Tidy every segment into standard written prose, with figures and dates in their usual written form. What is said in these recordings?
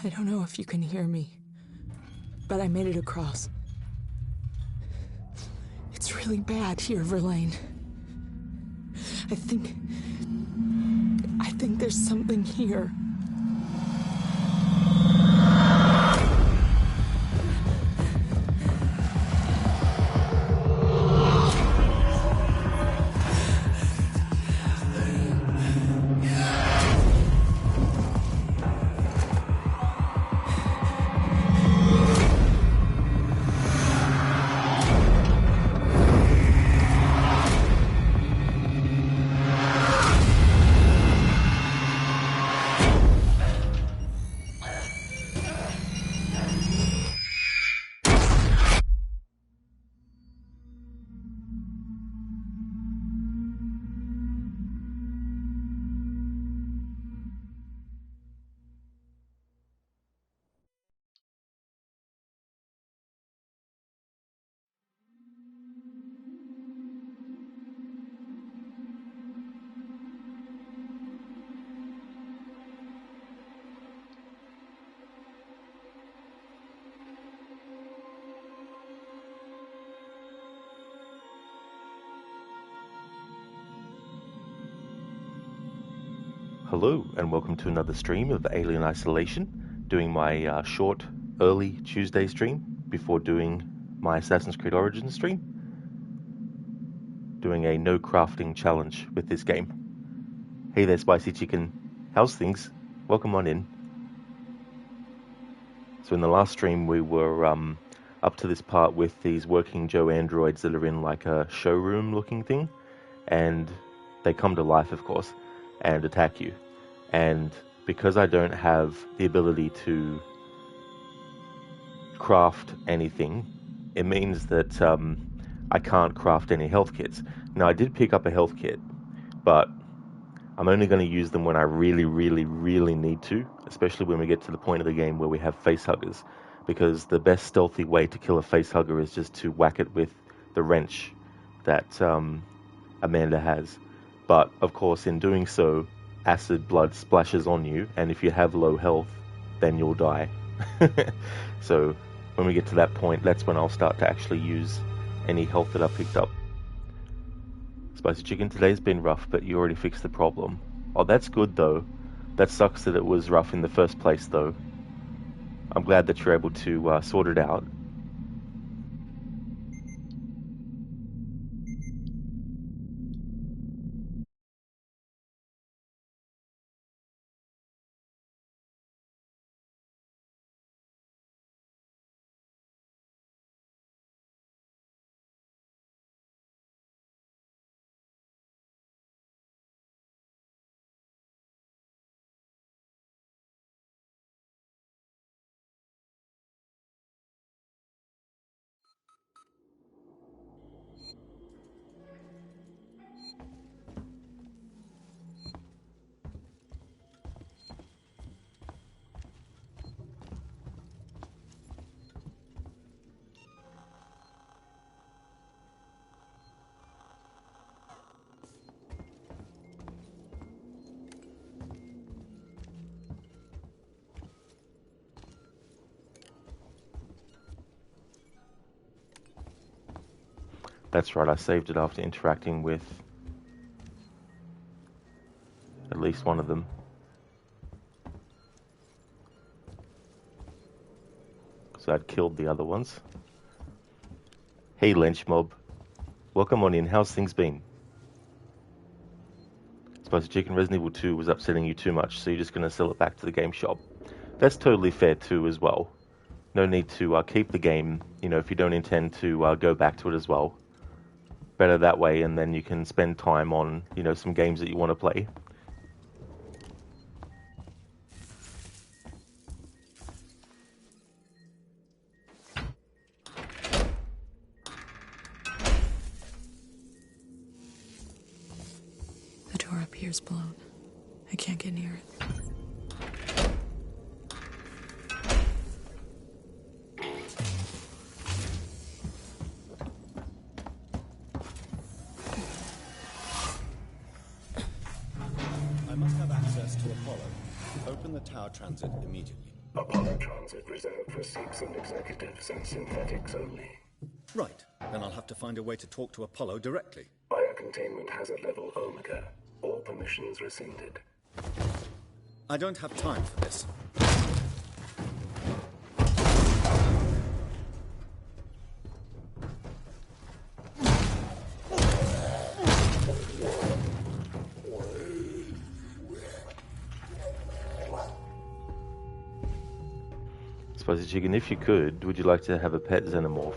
I don't know if you can hear me, but I made it across. It's really bad here, Verlaine. I think there's something here. Hello and welcome to another stream of Alien Isolation, doing my short, early Tuesday stream before doing my Assassin's Creed Origins stream, doing a no crafting challenge with this game. Hey there, Spicy Chicken, how's things? Welcome on in. So in the last stream we were up to this part with these working Joe androids that are in like a showroom looking thing, and they come to life of course and attack you. And because I don't have the ability to craft anything, it means that I can't craft any health kits. Now I did pick up a health kit, but I'm only going to use them when I really need to, especially when we get to the point of the game where we have facehuggers, because the best stealthy way to kill a facehugger is just to whack it with the wrench that Amanda has. But of course in doing so, acid blood splashes on you, and if you have low health, then you'll die. So when we get to that point, that's when I'll start to actually use any health that I picked up. Spicy Chicken, today's been rough, but you already fixed the problem. Oh, that's good though. That sucks that it was rough in the first place though. I'm glad that you're able to sort it out. That's right, I saved it after interacting with at least one of them. So I'd killed the other ones. Hey Lynch Mob, welcome on in, how's things been? Spicy Chicken, Resident Evil 2 was upsetting you too much, so you're just going to sell it back to the game shop. That's totally fair too as well. No need to keep the game, you know, if you don't intend to go back to it as well. Better that way, and then you can spend time on, you know, some games that you want to play. The door up here's blown. I can't get near it. I must have access to Apollo. Open the tower transit immediately. Apollo transit reserved for Sikhs and executives and synthetics only. Right. Then I'll have to find a way to talk to Apollo directly. Biocontainment hazard level Omega. All permissions rescinded. I don't have time for this. Spicy Chicken, if you could, would you like to have a pet xenomorph?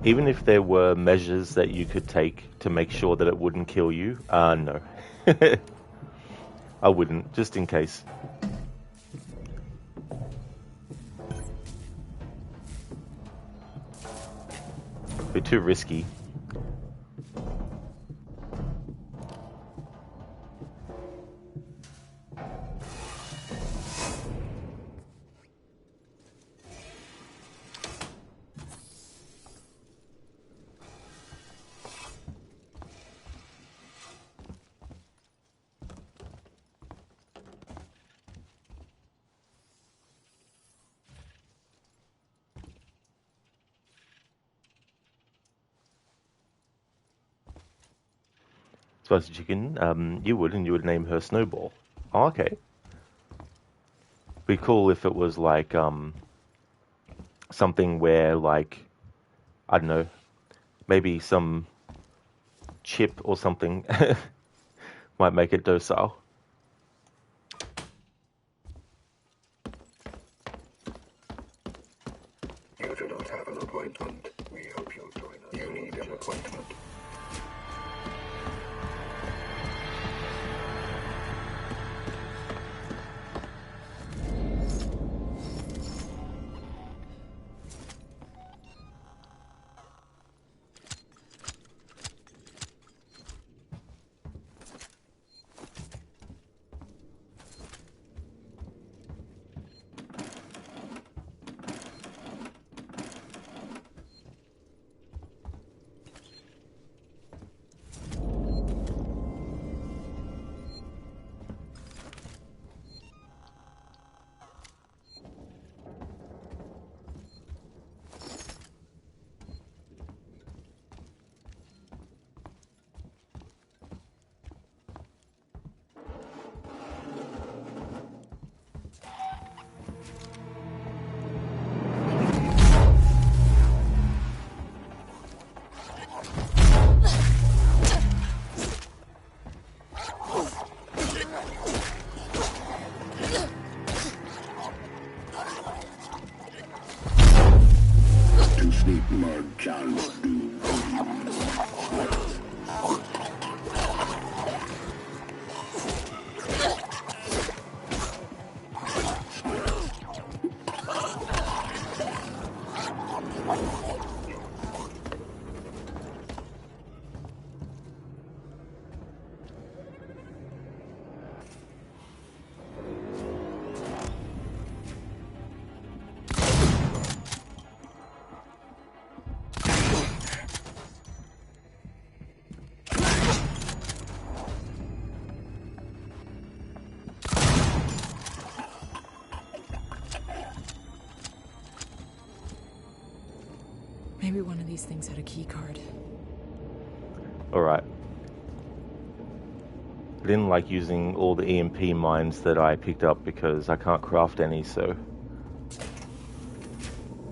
Even if there were measures that you could take to make sure that it wouldn't kill you, no. I wouldn't, just in case. Be too risky. Spicy Chicken, you would, and you would name her Snowball. Oh, okay. Be cool if it was like, something where, like, I don't know, maybe some chip or something might make it docile. You do not have an appointment. We hope you'll join us. You need an appointment. Maybe one of these things had a key card. Alright. I didn't like using all the EMP mines that I picked up because I can't craft any, so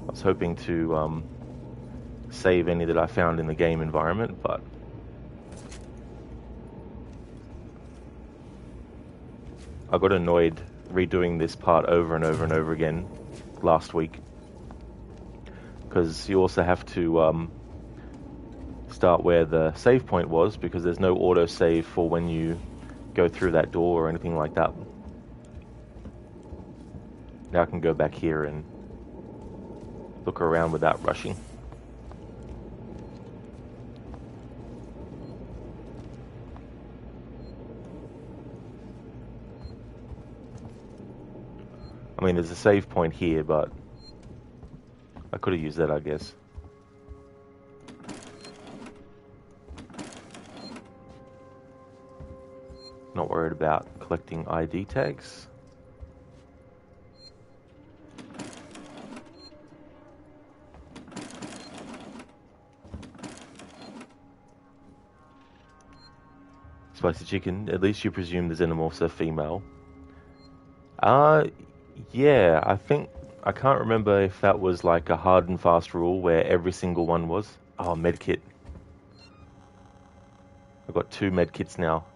I was hoping to save any that I found in the game environment, but I got annoyed redoing this part over and over and over again last week, because you also have to start where the save point was, because there's no auto save for when you go through that door or anything like that. Now I can go back here and look around without rushing. I mean, there's a save point here, but I could have used that, I guess. Not worried about collecting ID tags. Spicy chicken. At least you presume the xenomorphs are female. Yeah, I can't remember if that was like a hard and fast rule where every single one was. Oh, medkit. I've got 2 medkits now.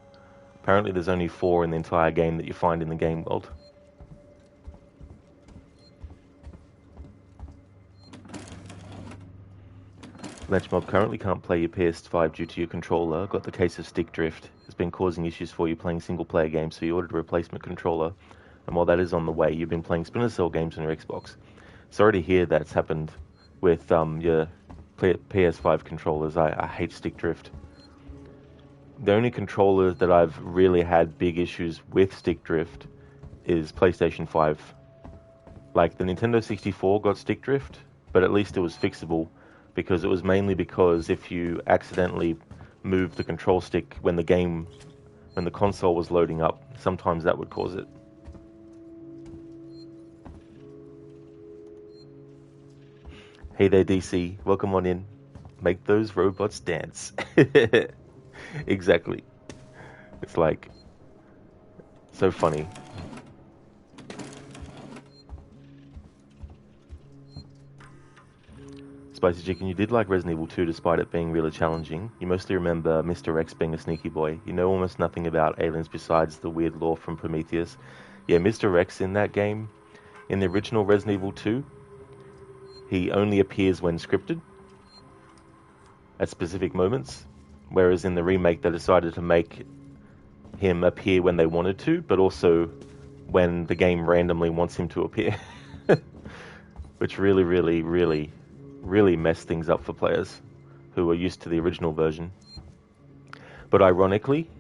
Apparently there's only 4 in the entire game that you find in the game world. Lenchmob currently can't play your PS5 due to your controller. Got the case of stick drift. Has been causing issues for you playing single player games, so you ordered a replacement controller. And while that is on the way, you've been playing Splinter Cell games on your Xbox. Sorry to hear that's happened with your PS5 controllers. I hate stick drift. The only controller that I've really had big issues with stick drift is PlayStation 5. Like, the Nintendo 64 got stick drift, but at least it was fixable, because it was mainly because if you accidentally moved the control stick when the console was loading up, sometimes that would cause it. Hey there, DC. Welcome on in. Make those robots dance. Exactly. It's like so funny. Spicy Chicken, you did like Resident Evil 2 despite it being really challenging. You mostly remember Mr. X being a sneaky boy. You know almost nothing about aliens besides the weird lore from Prometheus. Yeah, Mr. X in that game, in the original Resident Evil 2, he only appears when scripted at specific moments, whereas in the remake they decided to make him appear when they wanted to, but also when the game randomly wants him to appear. Which really messed things up for players who were used to the original version. But ironically,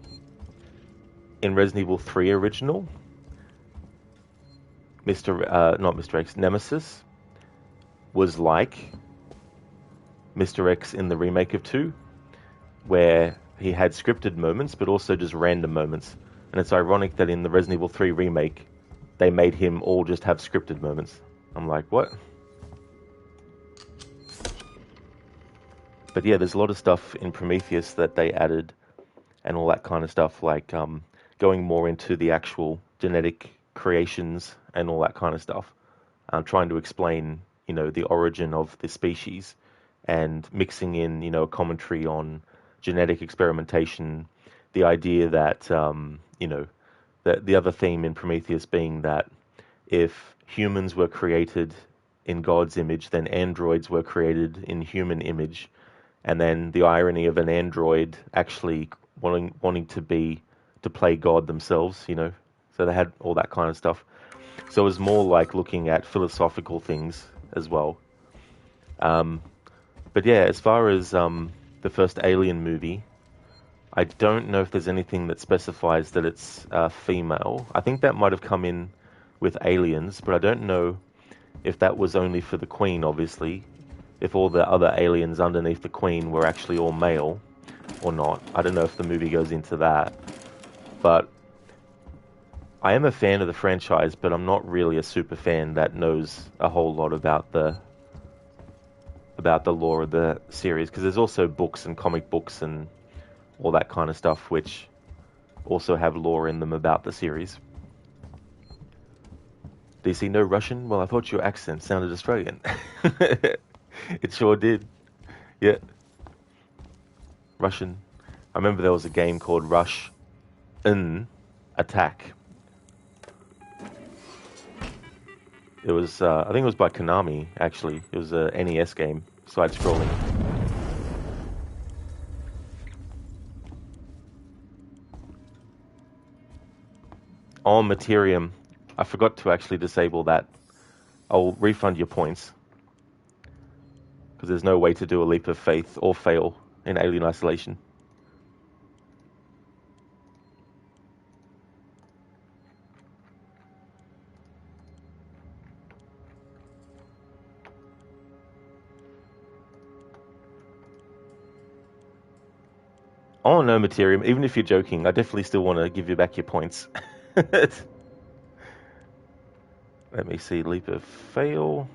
in Resident Evil 3 original, not Mr. X, Nemesis was like Mr. X in the remake of 2, where he had scripted moments, but also just random moments. And it's ironic that in the Resident Evil 3 remake, they made him all just have scripted moments. I'm like, what? But yeah, there's a lot of stuff in Prometheus that they added and all that kind of stuff, like going more into the actual genetic creations and all that kind of stuff. Trying to explain, the origin of the species and mixing in, a commentary on genetic experimentation, the idea that, that the other theme in Prometheus being that if humans were created in God's image, then androids were created in human image. And then the irony of an android actually wanting to play God themselves, So they had all that kind of stuff. So it was more like looking at philosophical things as well. But yeah, as far as the first Alien movie, I don't know if there's anything that specifies that it's female. I think that might have come in with Aliens, but I don't know if that was only for the Queen, obviously. If all the other aliens underneath the Queen were actually all male or not. I don't know if the movie goes into that. But I am a fan of the franchise, but I'm not really a super fan that knows a whole lot about the lore of the series, because there's also books and comic books and all that kind of stuff which also have lore in them about the series. DC, no Russian? Well, I thought your accent sounded Australian. It sure did. Yeah. Russian. I remember there was a game called Rush N Attack. It was, I think it was by Konami, actually. It was a NES game, side-scrolling. On Materium, I forgot to actually disable that. I'll refund your points. Because there's no way to do a leap of faith or fail in Alien Isolation. Oh no, Materium, even if you're joking, I definitely still want to give you back your points. Let me see, leap of fail.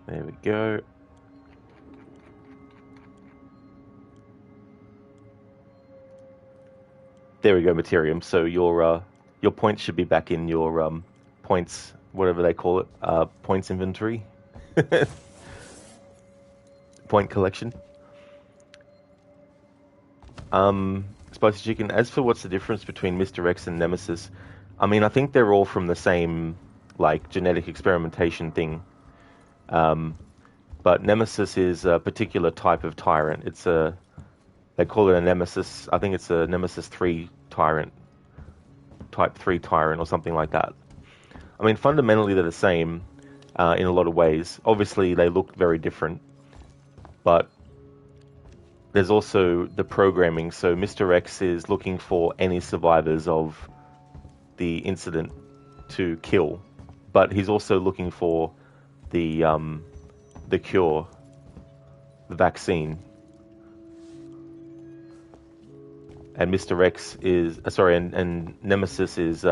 There we go. There we go, Materium. So your points should be back in your points, whatever they call it, points inventory, point collection. Spicy Chicken. As for what's the difference between Mr. X and Nemesis, I mean, I think they're all from the same like genetic experimentation thing. But Nemesis is a particular type of tyrant. They call it a Nemesis. I think it's a Nemesis 3 tyrant, type 3 tyrant or something like that. I mean, fundamentally they're the same in a lot of ways. Obviously they look very different, but there's also the programming. So Mr. X is looking for any survivors of the incident to kill, but he's also looking for the cure, the vaccine. And Mr. X is and Nemesis is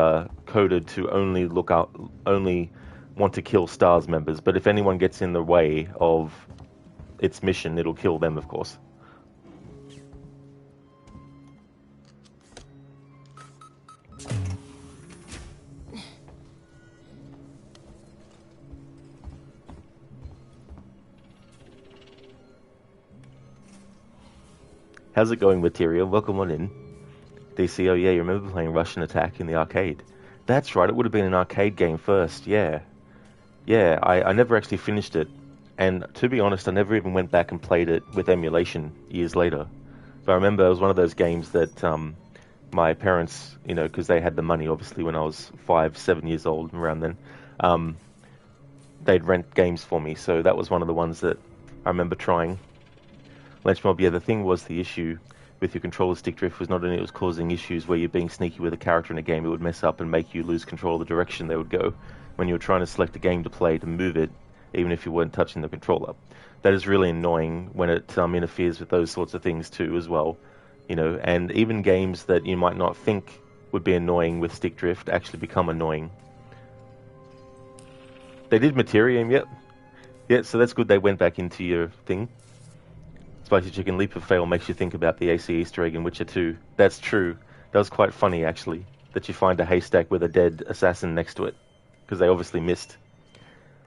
coded to only want to kill STARS members. But if anyone gets in the way of its mission, it'll kill them, of course. How's it going, Materia? Welcome on in. DC, oh yeah, you remember playing Russian Attack in the arcade? That's right, it would have been an arcade game first, yeah. Yeah, I never actually finished it. And to be honest, I never even went back and played it with emulation years later. But I remember it was one of those games that my parents, you know, because they had the money, obviously, when I was 5, 7 years old, around then, they'd rent games for me. So that was one of the ones that I remember trying. Lenchmob, yeah, the thing was the issue with your controller stick drift was not only it was causing issues where you're being sneaky with a character in a game, it would mess up and make you lose control of the direction they would go when you were trying to select a game to play to move it, even if you weren't touching the controller. That is really annoying when it interferes with those sorts of things too as well. You know, and even games that you might not think would be annoying with stick drift actually become annoying. They did Materium, yep. Yeah, so that's good they went back into your thing. Spicy Chicken, leap of fail makes you think about the AC Easter egg in Witcher 2. That's true. That was quite funny, actually, that you find a haystack with a dead assassin next to it, because they obviously missed.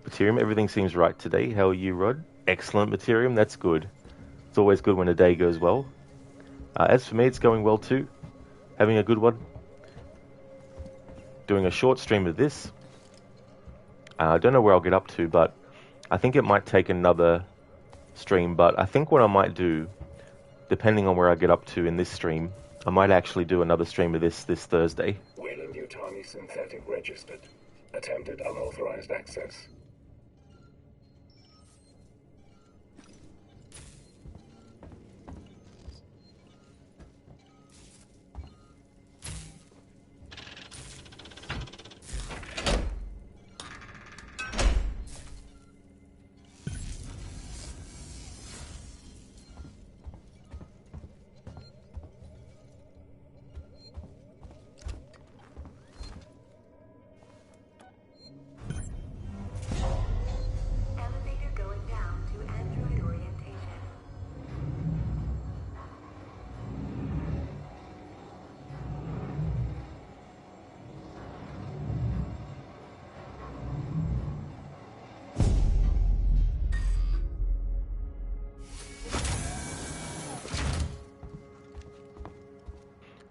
Materium, everything seems right today. How are you, Rod? Excellent, Materium. That's good. It's always good when a day goes well. As for me, it's going well too. Having a good one. Doing a short stream of this. I don't know where I'll get up to, but I think it might take another stream, but I think what I might do, depending on where I get up to in this stream, I might actually do another stream of this Thursday. Wayland-Yutani synthetic registered. Attempted unauthorized access.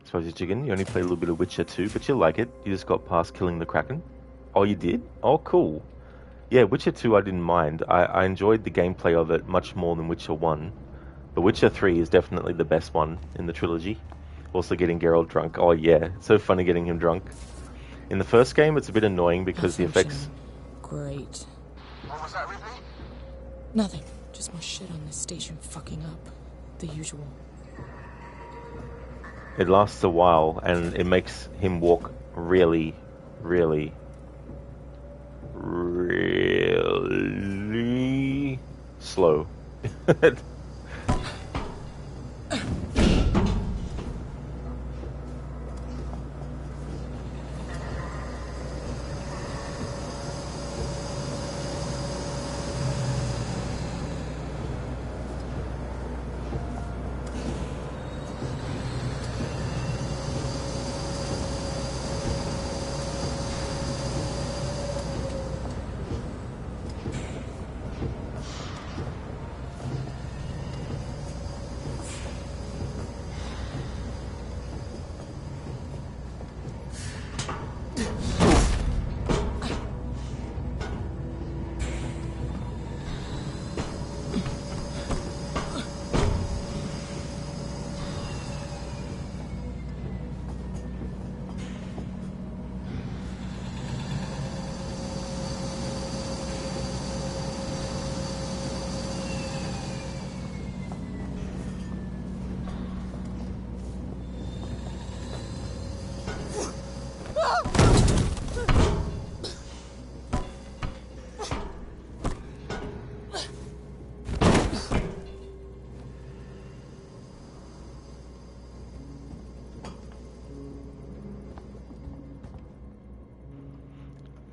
Spicy Chicken, you only played a little bit of Witcher 2, but you like it. You just got past killing the Kraken. Oh, you did? Oh, cool. Yeah, Witcher 2 I didn't mind. I enjoyed the gameplay of it much more than Witcher 1. But Witcher 3 is definitely the best one in the trilogy. Also getting Geralt drunk. Oh yeah, it's so funny getting him drunk. In the first game, it's a bit annoying because the effects... Great. What was that, Ripley? Nothing. Just more shit on this station fucking up. The usual. It lasts a while, and it makes him walk really, really, really slow.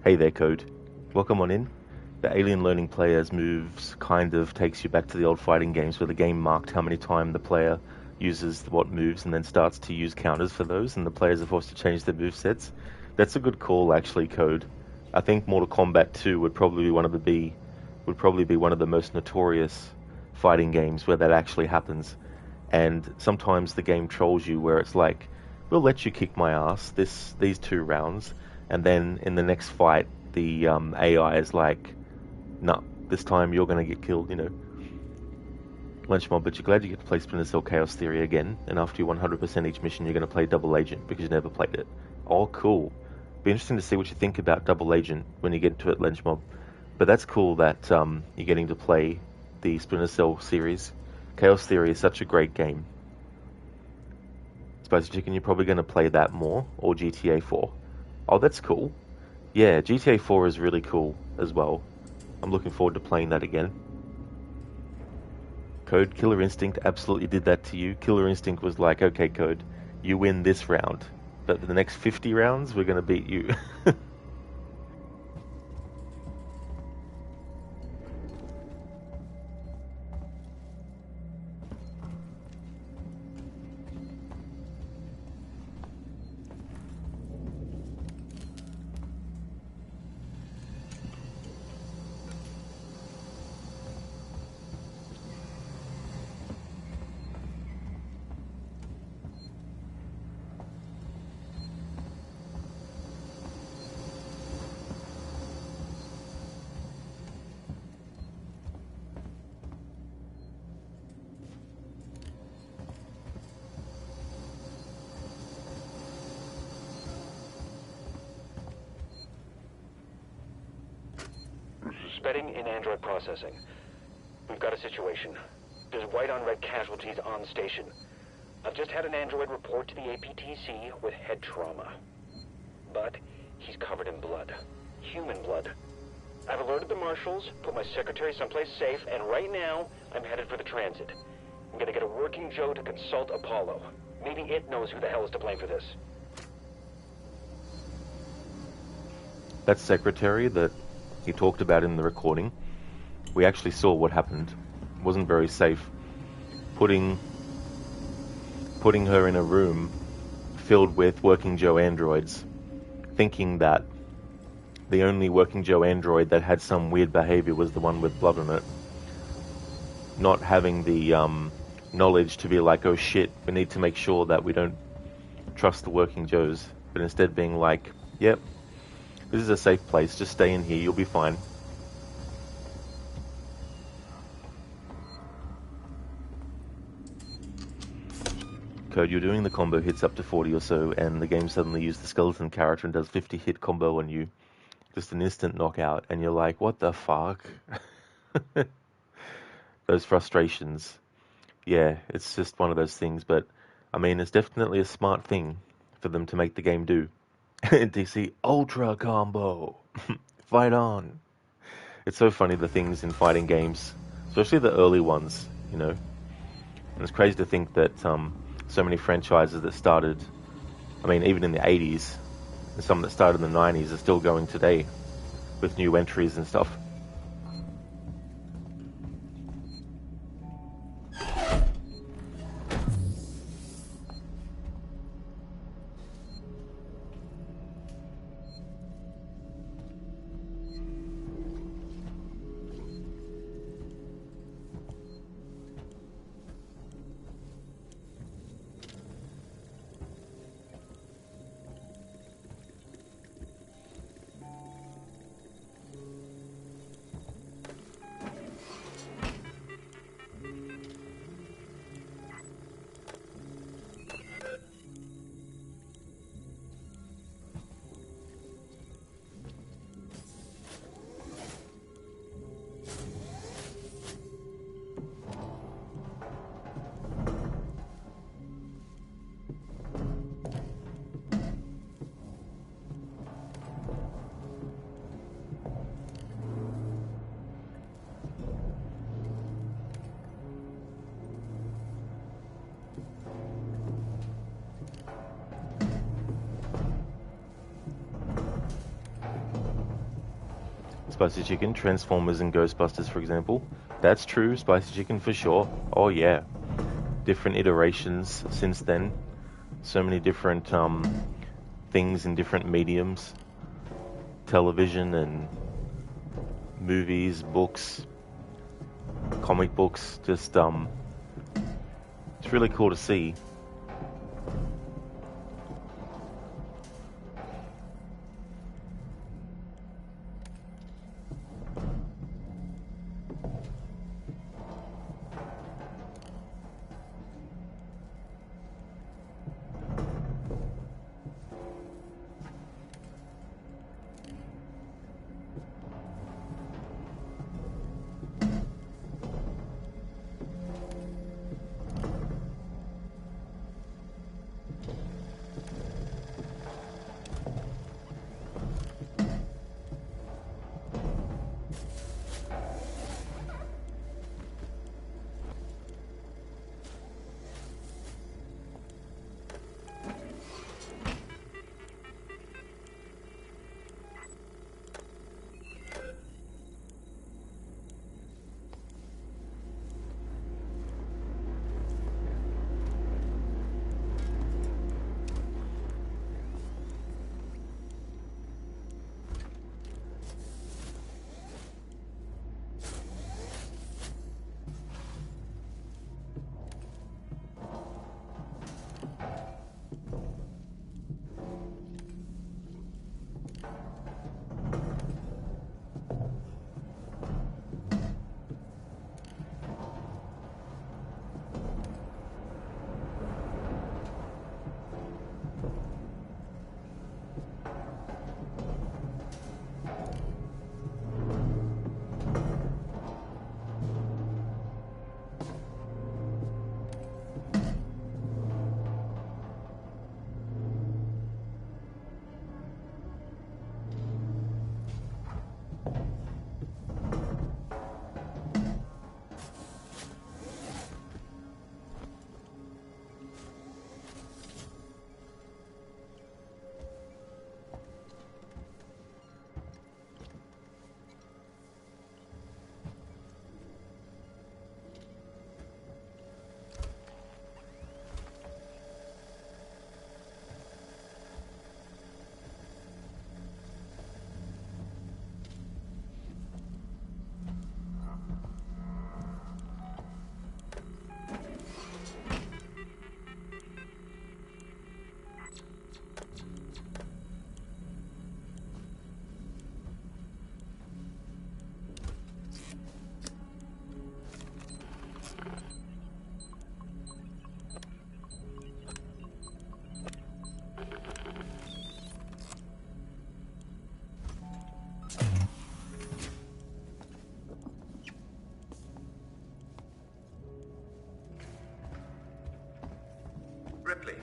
Hey there, Code. Welcome on in. The alien learning player's moves kind of takes you back to the old fighting games where the game marked how many times the player uses what moves and then starts to use counters for those, and the players are forced to change their move sets. That's a good call, actually, Code. I think Mortal Kombat 2 would probably be one of the most notorious fighting games where that actually happens. And sometimes the game trolls you where it's like, we'll let you kick my ass these 2 rounds, and then in the next fight the AI is like, nah, this time you're going to get killed, Lunch Mob, but you're glad you get to play Splinter Cell Chaos Theory again, and after you 100% each mission you're going to play Double Agent because you never played it. Oh, cool. Be interesting to see what you think about Double Agent when you get to it, Lunch Mob. But that's cool that you're getting to play the Splinter Cell series. Chaos Theory is such a great game. Spicy Chicken, you're probably going to play that more, or GTA 4. Oh, that's cool. Yeah, GTA 4 is really cool as well. I'm looking forward to playing that again. Code, Killer Instinct absolutely did that to you. Killer Instinct was like, okay, Code, you win this round, but for the next 50 rounds, we're going to beat you. Embedding in Android processing. We've got a situation. There's white on red casualties on station. I've just had an android report to the APTC with head trauma. But he's covered in blood. Human blood. I've alerted the marshals, put my secretary someplace safe, and right now, I'm headed for the transit. I'm gonna get a working Joe to consult Apollo. Maybe it knows who the hell is to blame for this. That secretary that he talked about in the recording, we actually saw what happened. It wasn't very safe. Putting her in a room filled with Working Joe androids, thinking that the only Working Joe android that had some weird behavior was the one with blood on it. Not having the knowledge to be like, oh shit, we need to make sure that we don't trust the Working Joes, but instead being like, yep, this is a safe place, just stay in here, you'll be fine. Code, you're doing the combo hits up to 40 or so, and the game suddenly used the skeleton character and does 50 hit combo on you. Just an instant knockout, and you're like, what the fuck? Those frustrations. Yeah, it's just one of those things, but I mean, it's definitely a smart thing for them to make the game do. DC Ultra Combo! Fight on! It's so funny, the things in fighting games, especially the early ones, And it's crazy to think that so many franchises that started, I mean, even in the 80s, and some that started in the 90s are still going today with new entries and stuff. Spicy Chicken, Transformers and Ghostbusters, for example. That's true, Spicy Chicken for sure. Oh yeah. Different iterations since then. So many different things in different mediums. Television and movies, books, comic books. Just, it's really cool to see. Ripley,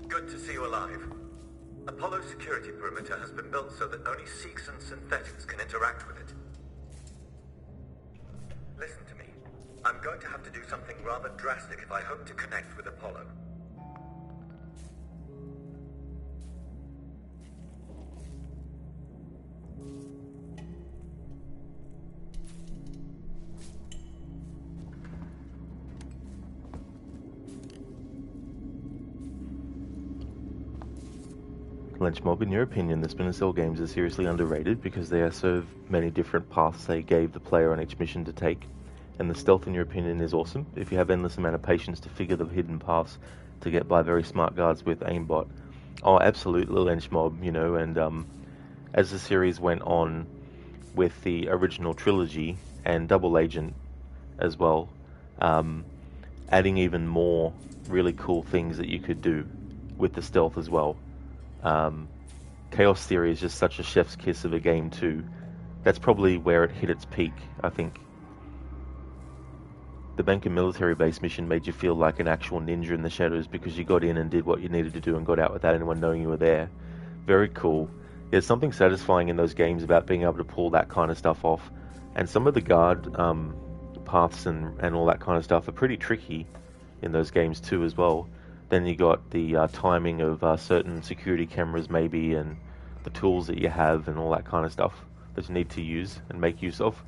good to see you alive. Apollo's security perimeter has been built so that only Seeks and synthetics can interact with it. Listen to me. I'm going to have to do something rather drastic if I hope to connect with Apollo. Lynch Mob, in your opinion, the Splinter Cell games are seriously underrated because there are so many different paths they gave the player on each mission to take, and the stealth, in your opinion, is awesome. If you have endless amount of patience to figure the hidden paths to get by very smart guards with aimbot. Oh, absolutely, Lynch Mob, you know, and as the series went on with the original trilogy and Double Agent as well, adding even more really cool things that you could do with the stealth as well. Chaos Theory is just such a chef's kiss of a game too. That's probably where it hit its peak, I think. The Banker military base mission made you feel like an actual ninja in the shadows because you got in and did what you needed to do and got out without anyone knowing you were there. Very cool. There's something satisfying in those games about being able to pull that kind of stuff off. And some of the guard paths and all that kind of stuff are pretty tricky in those games too as well. Then you got the timing of certain security cameras maybe, and the tools that you have and all that kind of stuff. that you need to use and make use of.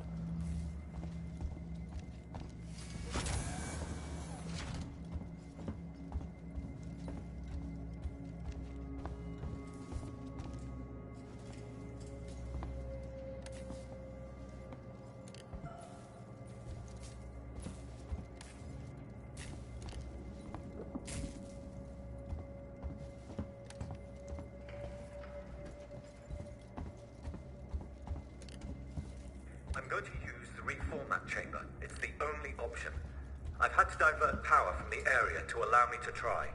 I'm going to use the reformat chamber. It's the only option. I've had to divert power from the area to allow me to try.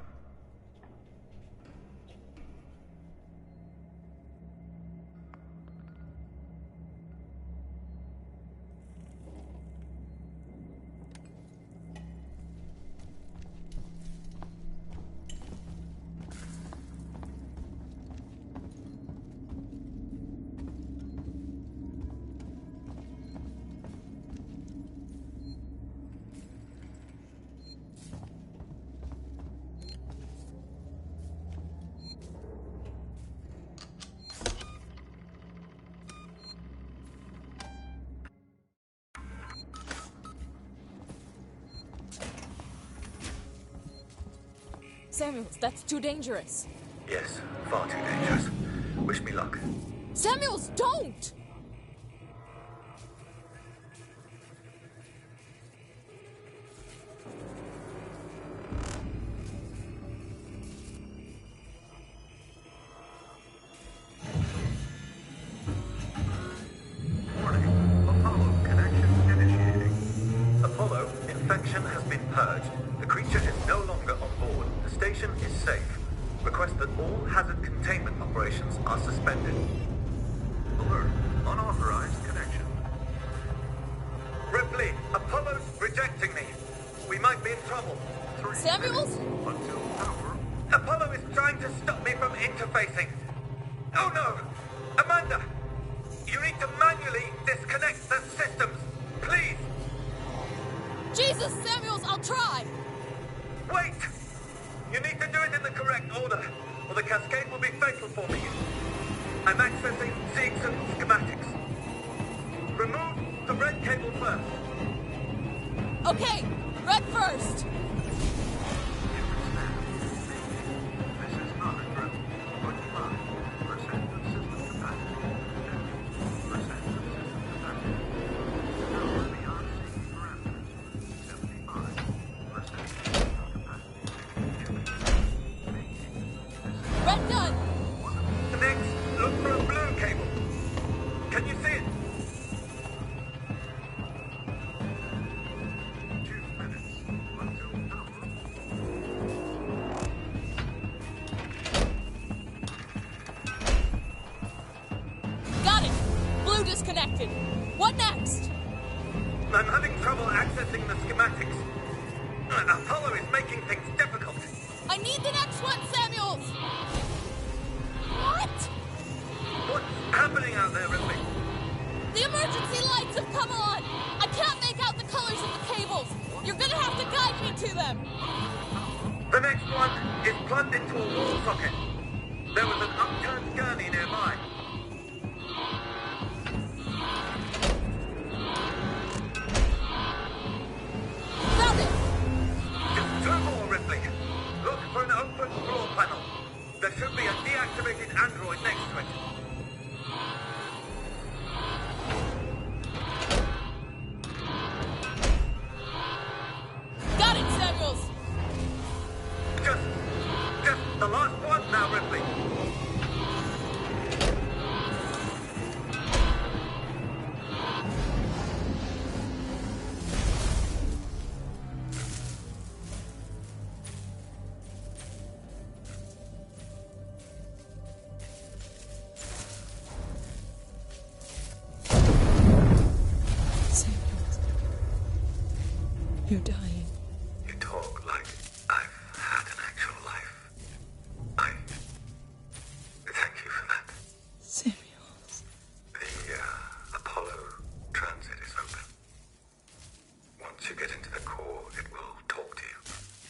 Samuels, that's too dangerous. Yes, far too dangerous. Wish me luck. Samuels, don't! Warning. Apollo connection initiating. Apollo, infection has been purged. The creature is no longer on board. The station is safe. Request that all hazard containment operations are suspended. Alert. Unauthorized connection. Ripley, Apollo's rejecting me. We might be in trouble. Samuels? Until power. Apollo is trying to stop me from interfacing. Oh no! Amanda! You need to manually disconnect the systems. Please! Jesus, Samuels, I'll try! Wait! You need to do it in the correct order, or the cascade will be fatal for me. I'm accessing Seegson schematics. Remove the red cable first. Okay, red first! This is not a drill. 25% of system capacity. 50% of system capacity. Power beyond safety parameters. 75% system capacity. Red done! Next, look for a blue cable. Can you see it? 2 minutes until power. Got it! Blue disconnected. What next? I'm having trouble accessing the schematics. Apollo is making things difficult. I need the next one, Samuels! What? What's happening out there, Ripley? The emergency lights have come on! I can't make out the colors of the cables! You're gonna have to guide me to them! The next one is plugged into a wall socket. There was an upturned gurney nearby. Found it! Just 2 more, Ripley. Look for an open floor panel. There should be a deactivated android next to it. Got it, Samuels! Just the last one now, Ripley. Samuels. You're dying. You talk like I've had an actual life. I thank you for that. Samuels. The Apollo transit is open. Once you get into the core, it will talk to you.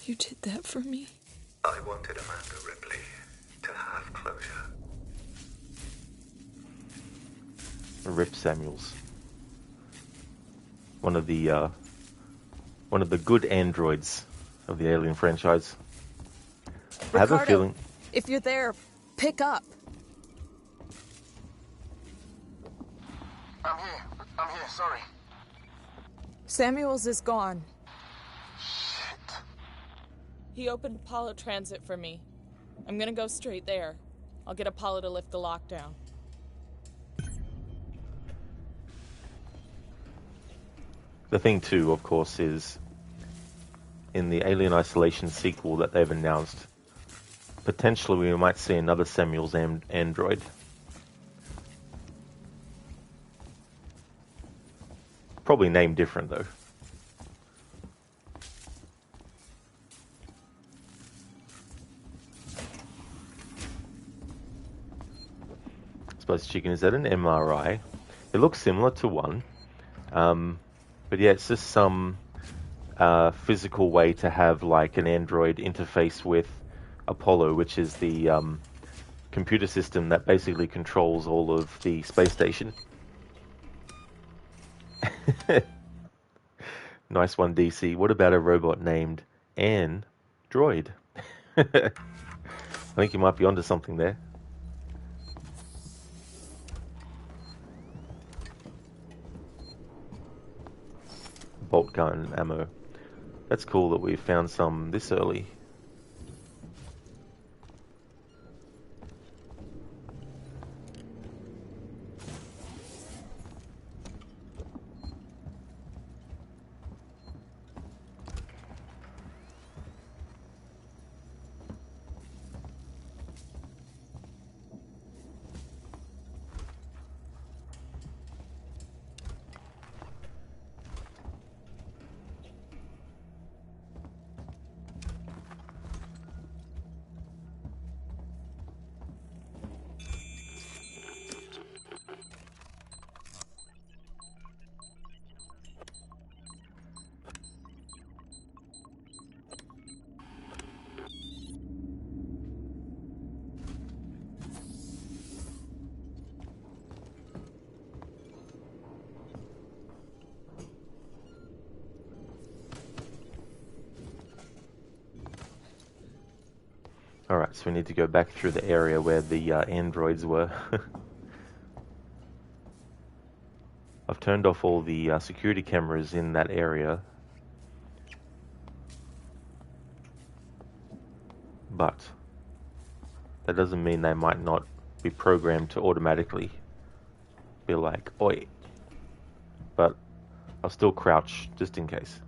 You did that for me. I wanted Amanda Ripley to have closure. Rip Samuels. One of the good androids of the Alien franchise. I have a feeling. If you're there, pick up. I'm here, sorry. Samuels is gone. Shit. He opened Apollo Transit for me. I'm gonna go straight there. I'll get Apollo to lift the lockdown. The thing too, of course, is in the Alien Isolation sequel that they've announced, potentially we might see another Samuels android. Probably named different though. Spicy Chicken, is that an MRI? It looks similar to one. But yeah, it's just some physical way to have like an android interface with Apollo, which is the computer system that basically controls all of the space station. Nice one, DC. What about a robot named Android? I think you might be onto something there. Bolt gun ammo. That's cool that we found some this early. Alright, so we need to go back through the area where the androids were. I've turned off all the security cameras in that area. But that doesn't mean they might not be programmed to automatically be like, oi. But I'll still crouch just in case.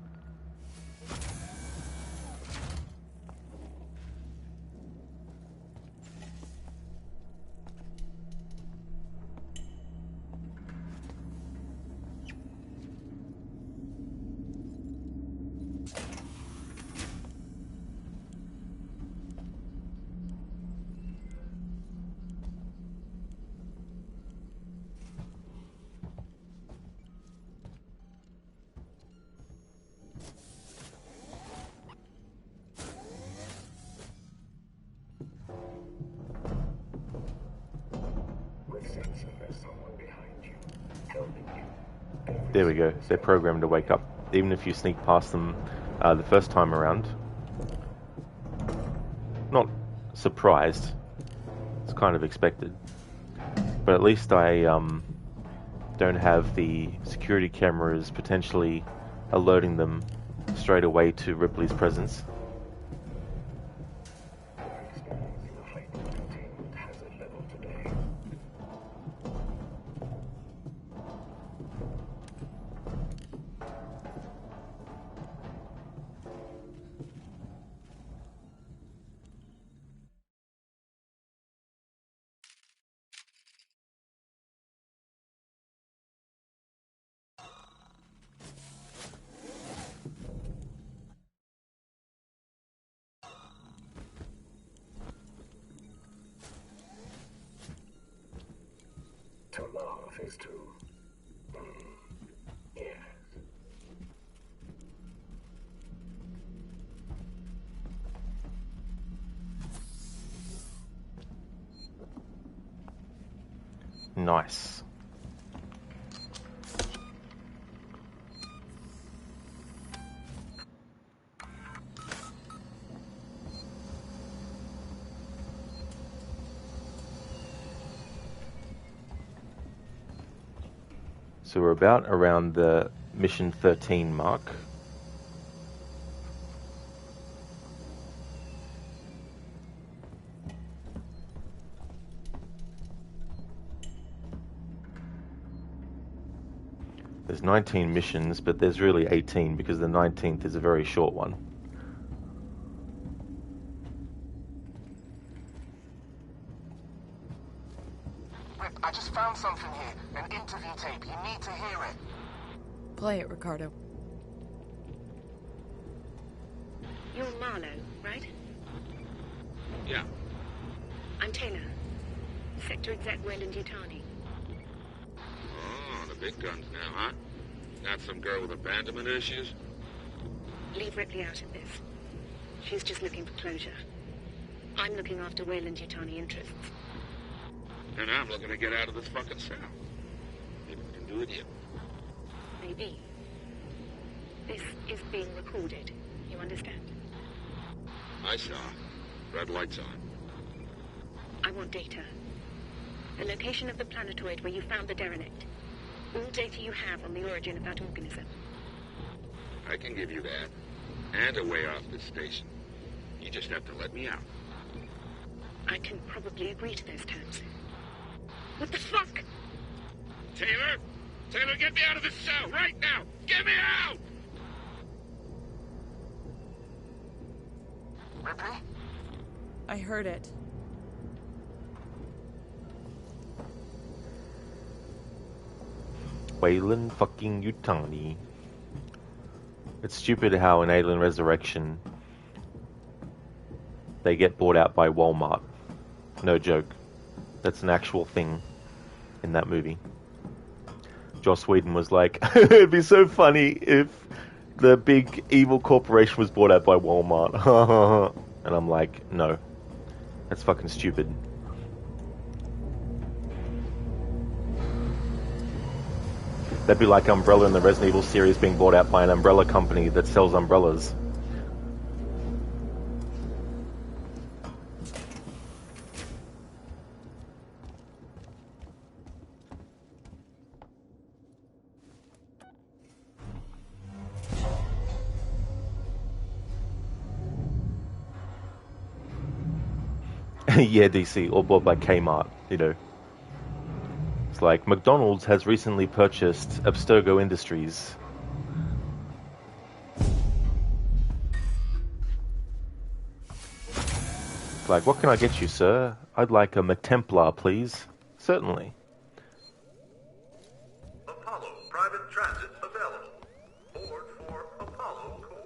There we go. They're programmed to wake up, even if you sneak past them the first time around. Not surprised. It's kind of expected. But at least I don't have the security cameras potentially alerting them straight away to Ripley's presence. To laugh is to... yes. Nice. So we're about around the mission 13 mark. There's 19 missions, but there's really 18 because the 19th is a very short one. Rip, I just found something here. An interview tape. You need to hear it. Play it, Ricardo. You're Marlowe, right? Yeah. I'm Taylor. Sector Exec Weyland-Yutani. Oh, the big guns now, huh? Not some girl with abandonment issues? Leave Ripley out of this. She's just looking for closure. I'm looking after Weyland-Yutani interests. And I'm looking to get out of this fucking cell. Maybe we can do it here. Maybe. This is being recorded. You understand? I saw. Red lights on. I want data. The location of the planetoid where you found the derelict. All data you have on the origin of that organism. I can give you that. And a way off this station. You just have to let me out. I can probably agree to those terms. What the fuck? Taylor! Taylor, get me out of this cell right now! Get me out! Ripley? I heard it. Weyland fucking Yutani. It's stupid how in Alien Resurrection they get bought out by Walmart. No joke. That's an actual thing in that movie. Joss Whedon was like, it'd be so funny if the big evil corporation was bought out by Walmart. And I'm like, no. That's fucking stupid. That'd be like Umbrella in the Resident Evil series being bought out by an umbrella company that sells umbrellas. Yeah, DC, or bought by Kmart, you know. It's like, McDonald's has recently purchased Abstergo Industries. It's like, what can I get you, sir? I'd like a Templar, please. Certainly. Apollo private transit available. Board for Apollo Core.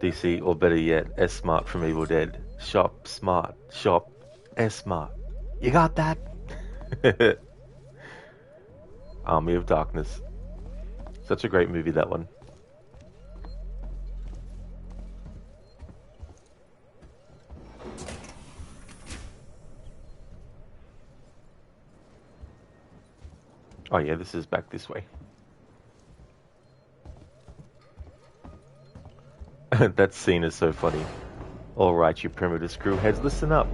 DC, or better yet, S-Smart from Evil Dead. Shop smart. Shop S-Smart. You got that? Army of Darkness. Such a great movie, that one. Oh yeah, this is back this way. That scene is so funny. Alright, you primitive screwheads, listen up.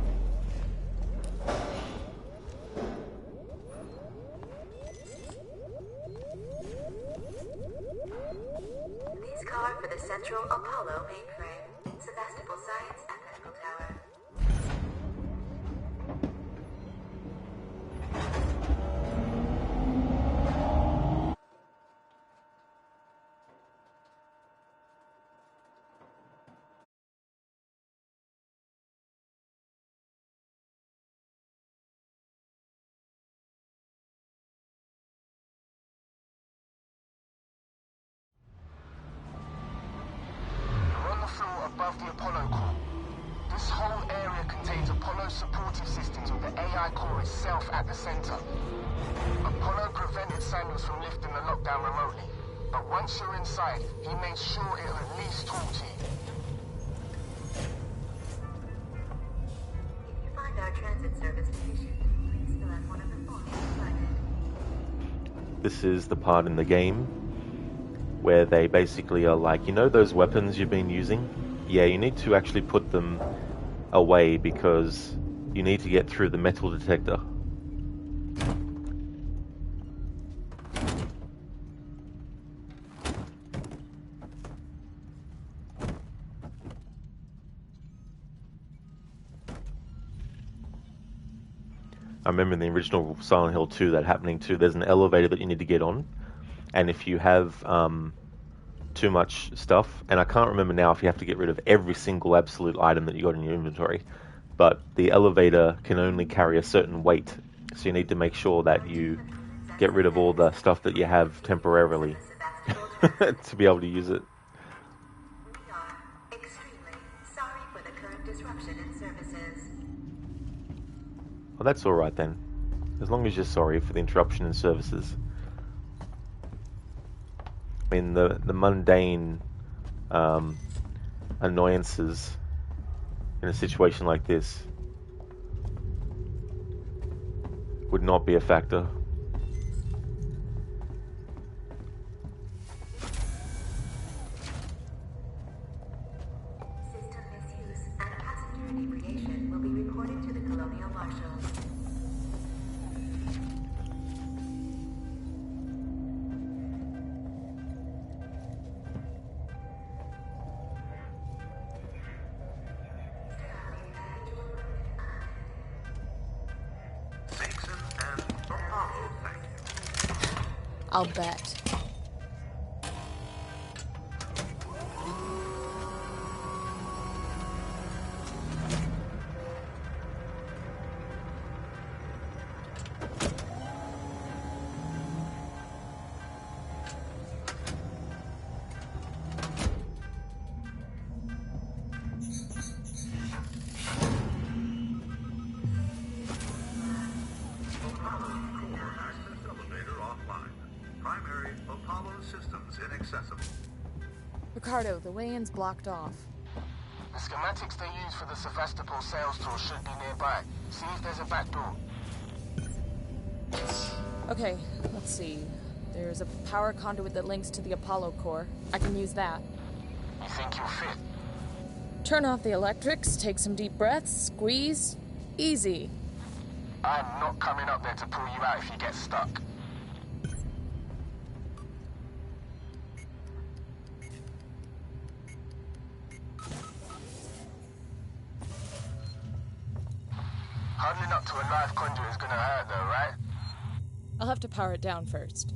These card for the Central Apollo mainframe, Sebastopol Science and Medical Tower. Above the Apollo core. This whole area contains Apollo supportive systems with the AI core itself at the center. Apollo prevented Samuels from lifting the lockdown remotely, but once you're inside, he made sure it'll at least talk to you. If you find our transit service deficient, please fill out one of the forms provided. this is the part in the game where they basically are like, you know those weapons you've been using? Yeah, you need to actually put them away because you need to get through the metal detector. I remember in the original Silent Hill 2 that happening too. There's an elevator that you need to get on, and if you have too much stuff, and I can't remember now if you have to get rid of every single absolute item that you got in your inventory, but the elevator can only carry a certain weight, so you need to make sure that you get rid of all the stuff that you have temporarily to be able to use it. We are extremely sorry for the current disruption in services. Well, that's alright then. As long as you're sorry for the interruption in services. I mean, the mundane annoyances in a situation like this would not be a factor. System misuse and passenger inebriation will be reported to the Colonial Marshals. I'll bet. Ricardo, the way-in's blocked off. The schematics they use for the Sevastopol sales tour should be nearby. See if there's a back door. Okay, let's see. There's a power conduit that links to the Apollo core. I can use that. You think you'll fit? Turn off the electrics, take some deep breaths, squeeze. Easy. I'm not coming up there to pull you out if you get stuck. Huddling up to a live conduit is gonna hurt though, right? I'll have to power it down first.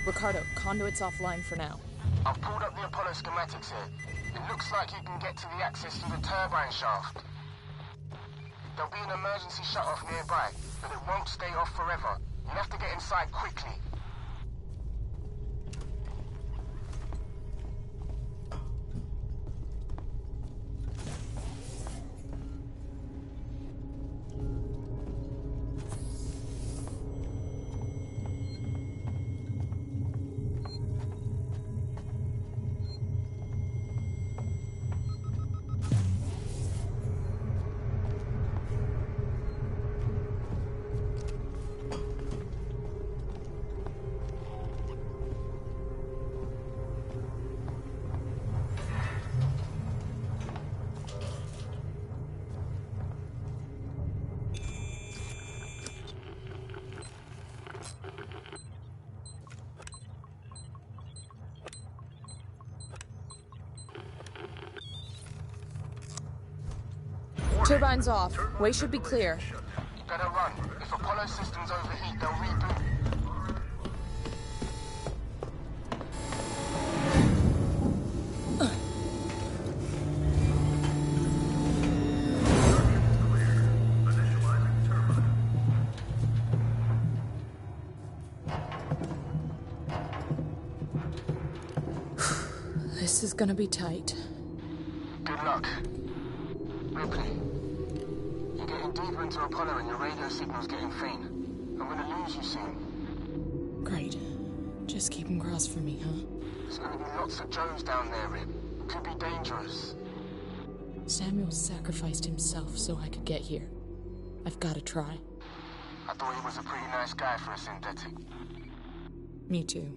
Ricardo, conduit's offline for now. I've pulled up the Apollo schematics here. It looks like you can get to the access through the turbine shaft. There'll be an emergency shut-off nearby, but it won't stay off forever. You'll have to get inside quickly. Turbines off. Way should be clear. Better run. If Apollo systems overheat, they'll reboot. This is gonna be tight. Good luck. Ripley, you're getting deeper into Apollo and your radio signal's getting faint. I'm gonna lose you soon. Great. Just keep them crossed for me, huh? There's gonna be lots of Joes down there, Rip. Could be dangerous. Samuel sacrificed himself so I could get here. I've gotta try. I thought he was a pretty nice guy for a synthetic. Me too.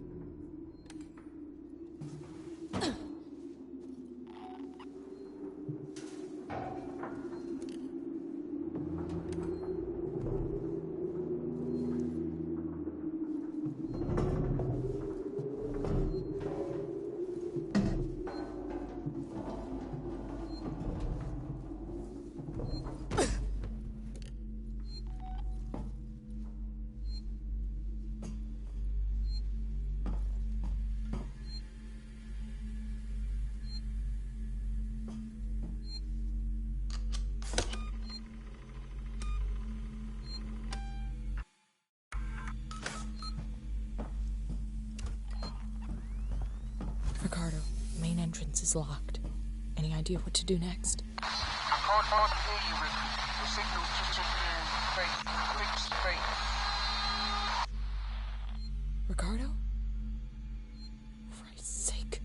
Ricardo, main entrance is locked. Any idea what to do next? I can't hardly hear you, Ripley. Your signal's disappearing. Fake. Ricardo? For Christ's sake.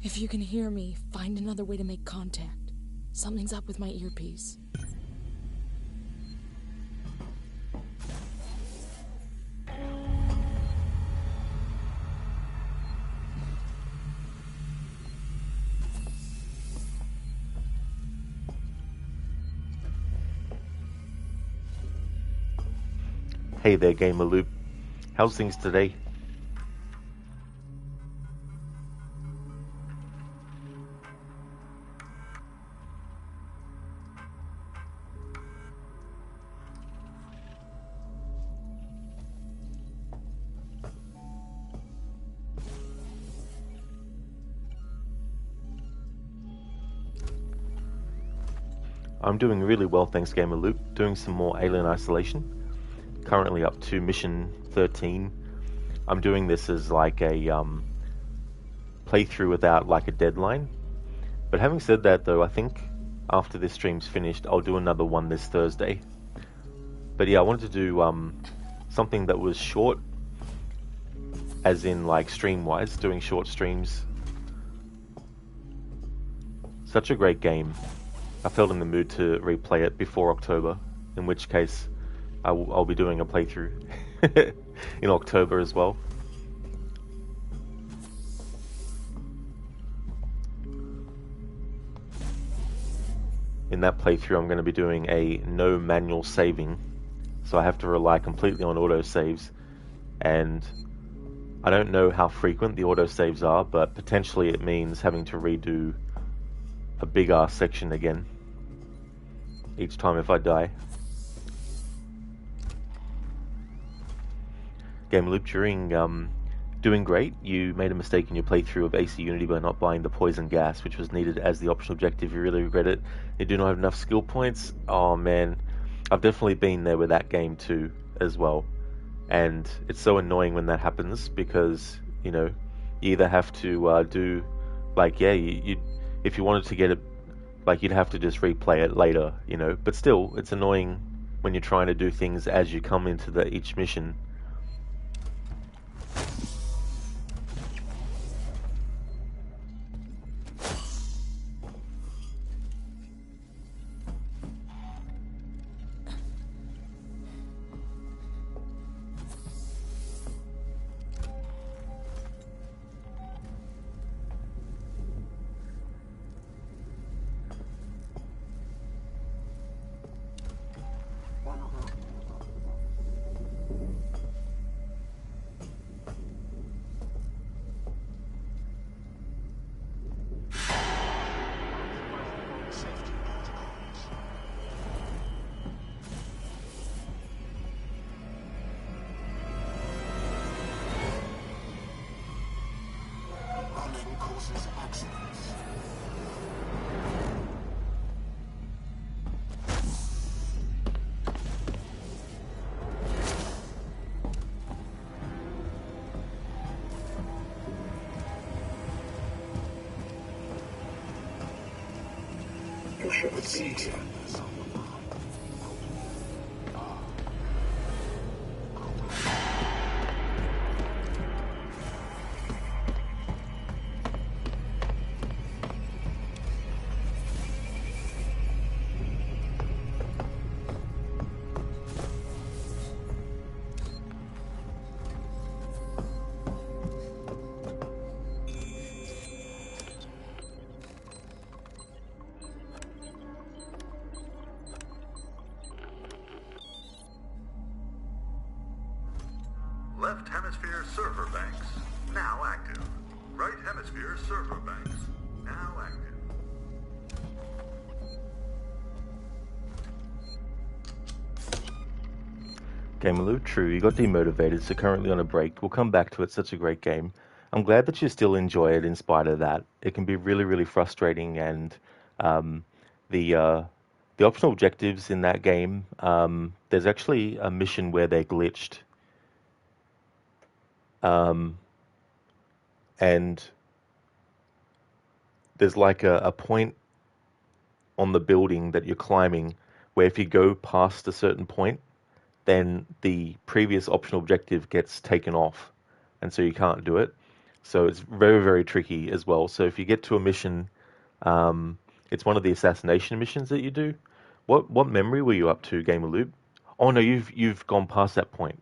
If you can hear me, find another way to make contact. Something's up with my earpiece. Hey there, Gamer Loop. How's things today? I'm doing really well, thanks, Gamer Loop. Doing some more Alien Isolation. Currently up to mission 13. I'm doing this as like a playthrough without like a deadline. But having said that though, I think after this stream's finished, I'll do another one this Thursday. But yeah, I wanted to do something that was short, as in like stream-wise, doing short streams. Such a great game. I felt in the mood to replay it before October, in which case I'll be doing a playthrough in October as well. In that playthrough I'm going to be doing a no manual saving, so I have to rely completely on autosaves, and I don't know how frequent the autosaves are, but potentially it means having to redo a big ass section again each time if I die. Game Loop, during doing great. You made a mistake in your playthrough of AC Unity by not buying the poison gas, which was needed as the optional objective. You really regret it. You do not have enough skill points. Oh man, I've definitely been there with that game too as well, and it's so annoying when that happens, because you know you either have to do like, yeah, you if you wanted to get it, like, you'd have to just replay it later, you know, but still it's annoying when you're trying to do things as you come into each mission. Left hemisphere server banks, now active. Right hemisphere server banks, now active. Gamaloo, true, you got demotivated, so currently on a break. We'll come back to it, such a great game. I'm glad that you still enjoy it in spite of that. It can be really, really frustrating, and the optional objectives in that game, there's actually a mission where they're glitched. And there's like a point on the building that you're climbing where if you go past a certain point, then the previous optional objective gets taken off, and so you can't do it. So it's very, very tricky as well. So if you get to a mission, it's one of the assassination missions that you do. What memory were you up to, Gamaloo? Oh no, you've gone past that point.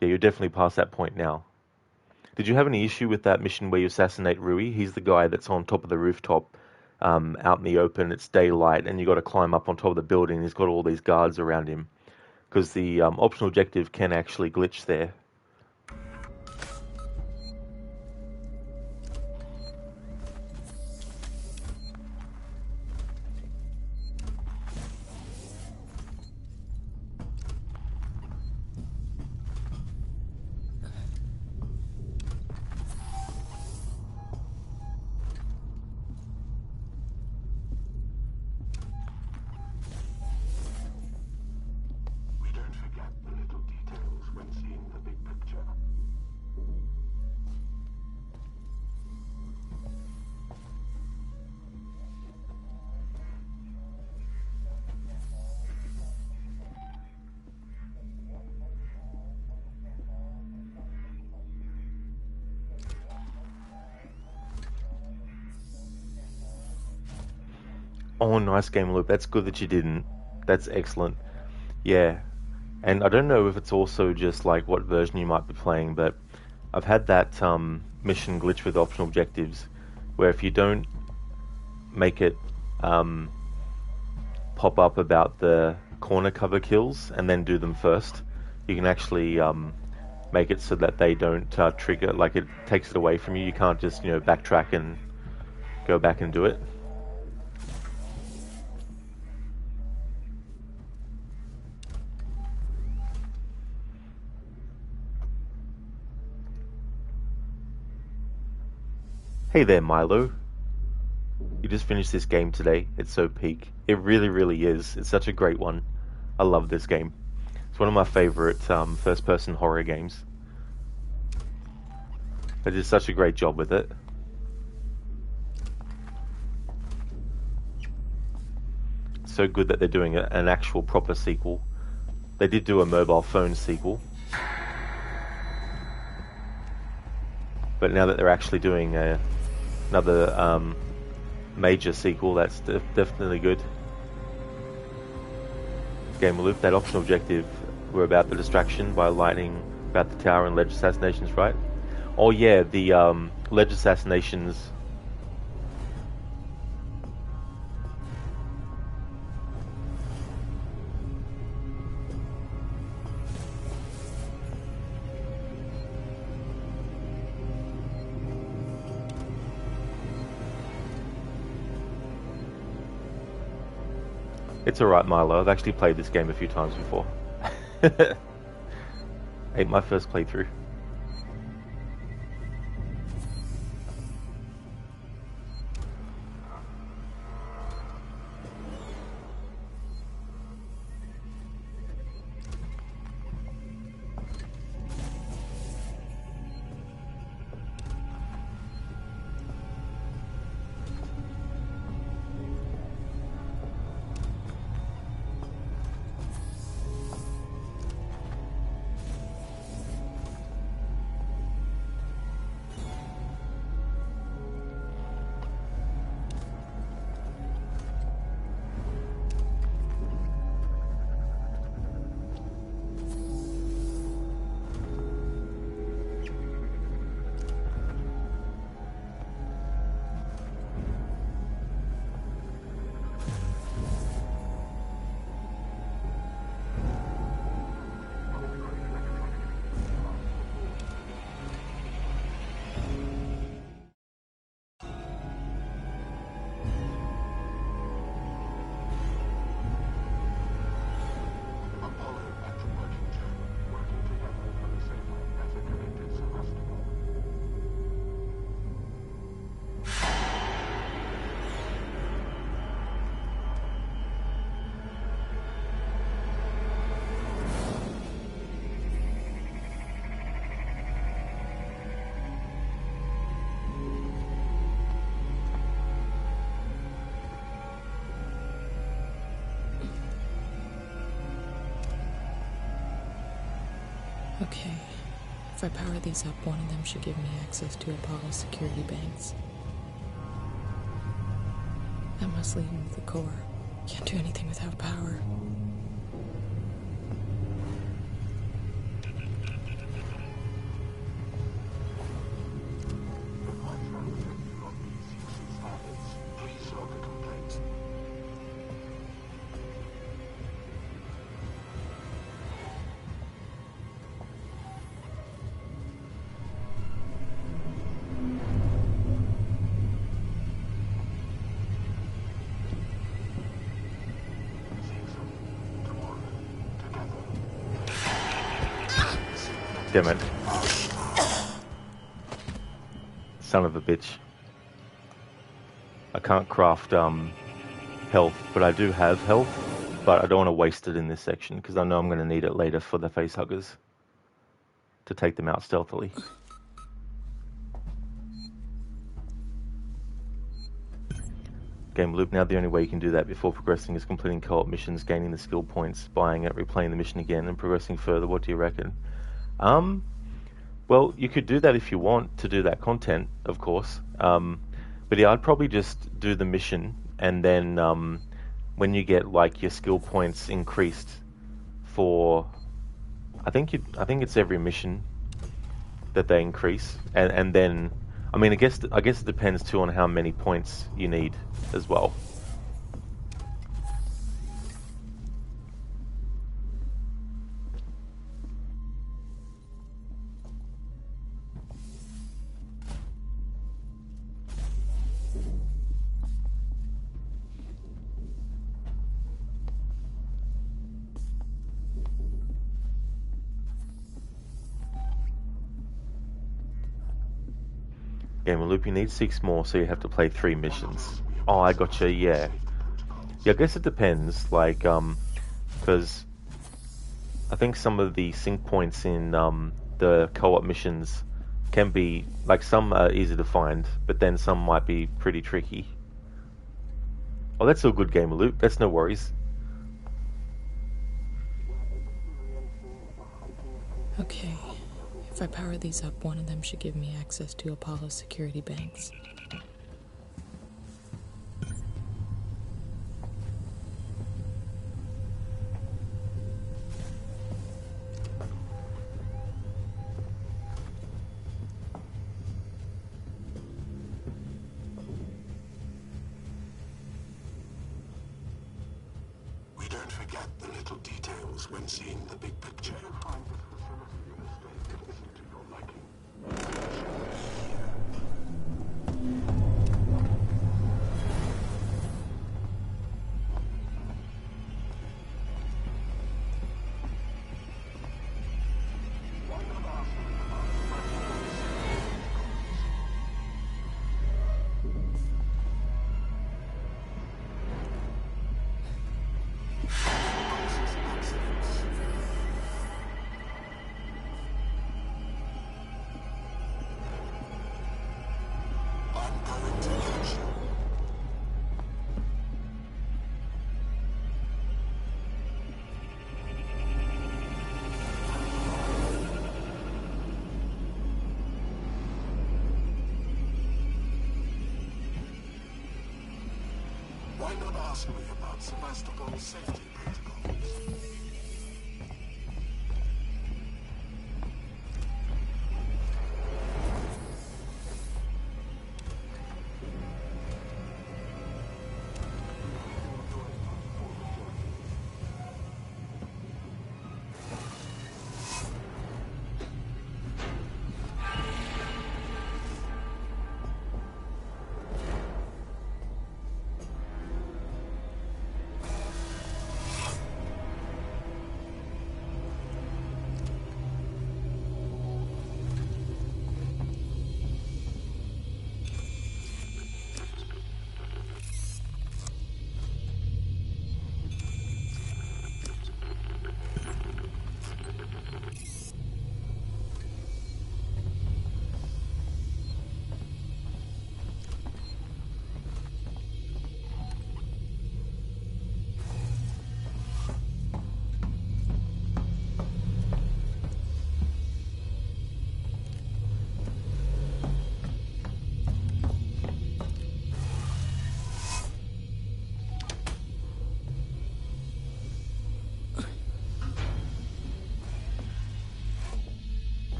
Yeah, you're definitely past that point now. Did you have any issue with that mission where you assassinate Rui? He's the guy that's on top of the rooftop, out in the open. It's daylight, and you got to climb up on top of the building. He's got all these guards around him, because the optional objective can actually glitch there. Oh, nice game loop. That's good that you didn't. That's excellent. Yeah. And I don't know if it's also just like what version you might be playing, but I've had that mission glitch with optional objectives where if you don't make it pop up about the corner cover kills and then do them first, you can actually make it so that they don't trigger, like it takes it away from you. You can't just, backtrack and go back and do it. Hey there, Milo. You just finished this game today. It's so peak. It really, really is. It's such a great one. I love this game. It's one of my favorite first-person horror games. They did such a great job with it. It's so good that they're doing an actual proper sequel. They did do a mobile phone sequel. But now that they're actually doing another major sequel, that's definitely good. Game loop, that optional objective were about the distraction by lightning about the tower and ledge assassinations, right? Oh yeah, the ledge assassinations. It's alright, Milo. I've actually played this game a few times before. Ain't my first playthrough. Okay. If I power these up, one of them should give me access to Apollo security banks. That must leave me with the core. Can't do anything without power. Damn it. Son of a bitch. I can't craft health, but I do have health, but I don't want to waste it in this section because I know I'm going to need it later for the facehuggers to take them out stealthily. Game loop. Now the only way you can do that before progressing is completing co-op missions, gaining the skill points, buying it, replaying the mission again, and progressing further. What do you reckon? Well, you could do that if you want to do that content, of course. But yeah, I'd probably just do the mission, and then when you get like your skill points increased for, I think it's every mission that they increase, and then I mean I guess it depends too on how many points you need as well. Game loop, you need 6 more, so you have to play 3 missions. Oh, I gotcha, yeah. Yeah, I guess it depends, like, because I think some of the sync points in the co-op missions can be, like, some are easy to find, but then some might be pretty tricky. Oh, that's still good, Game loop, that's no worries. Okay. If I power these up, one of them should give me access to Apollo security banks. We don't forget the little details when seeing the big picture. Why not ask me about Sevastopol's safety protocols?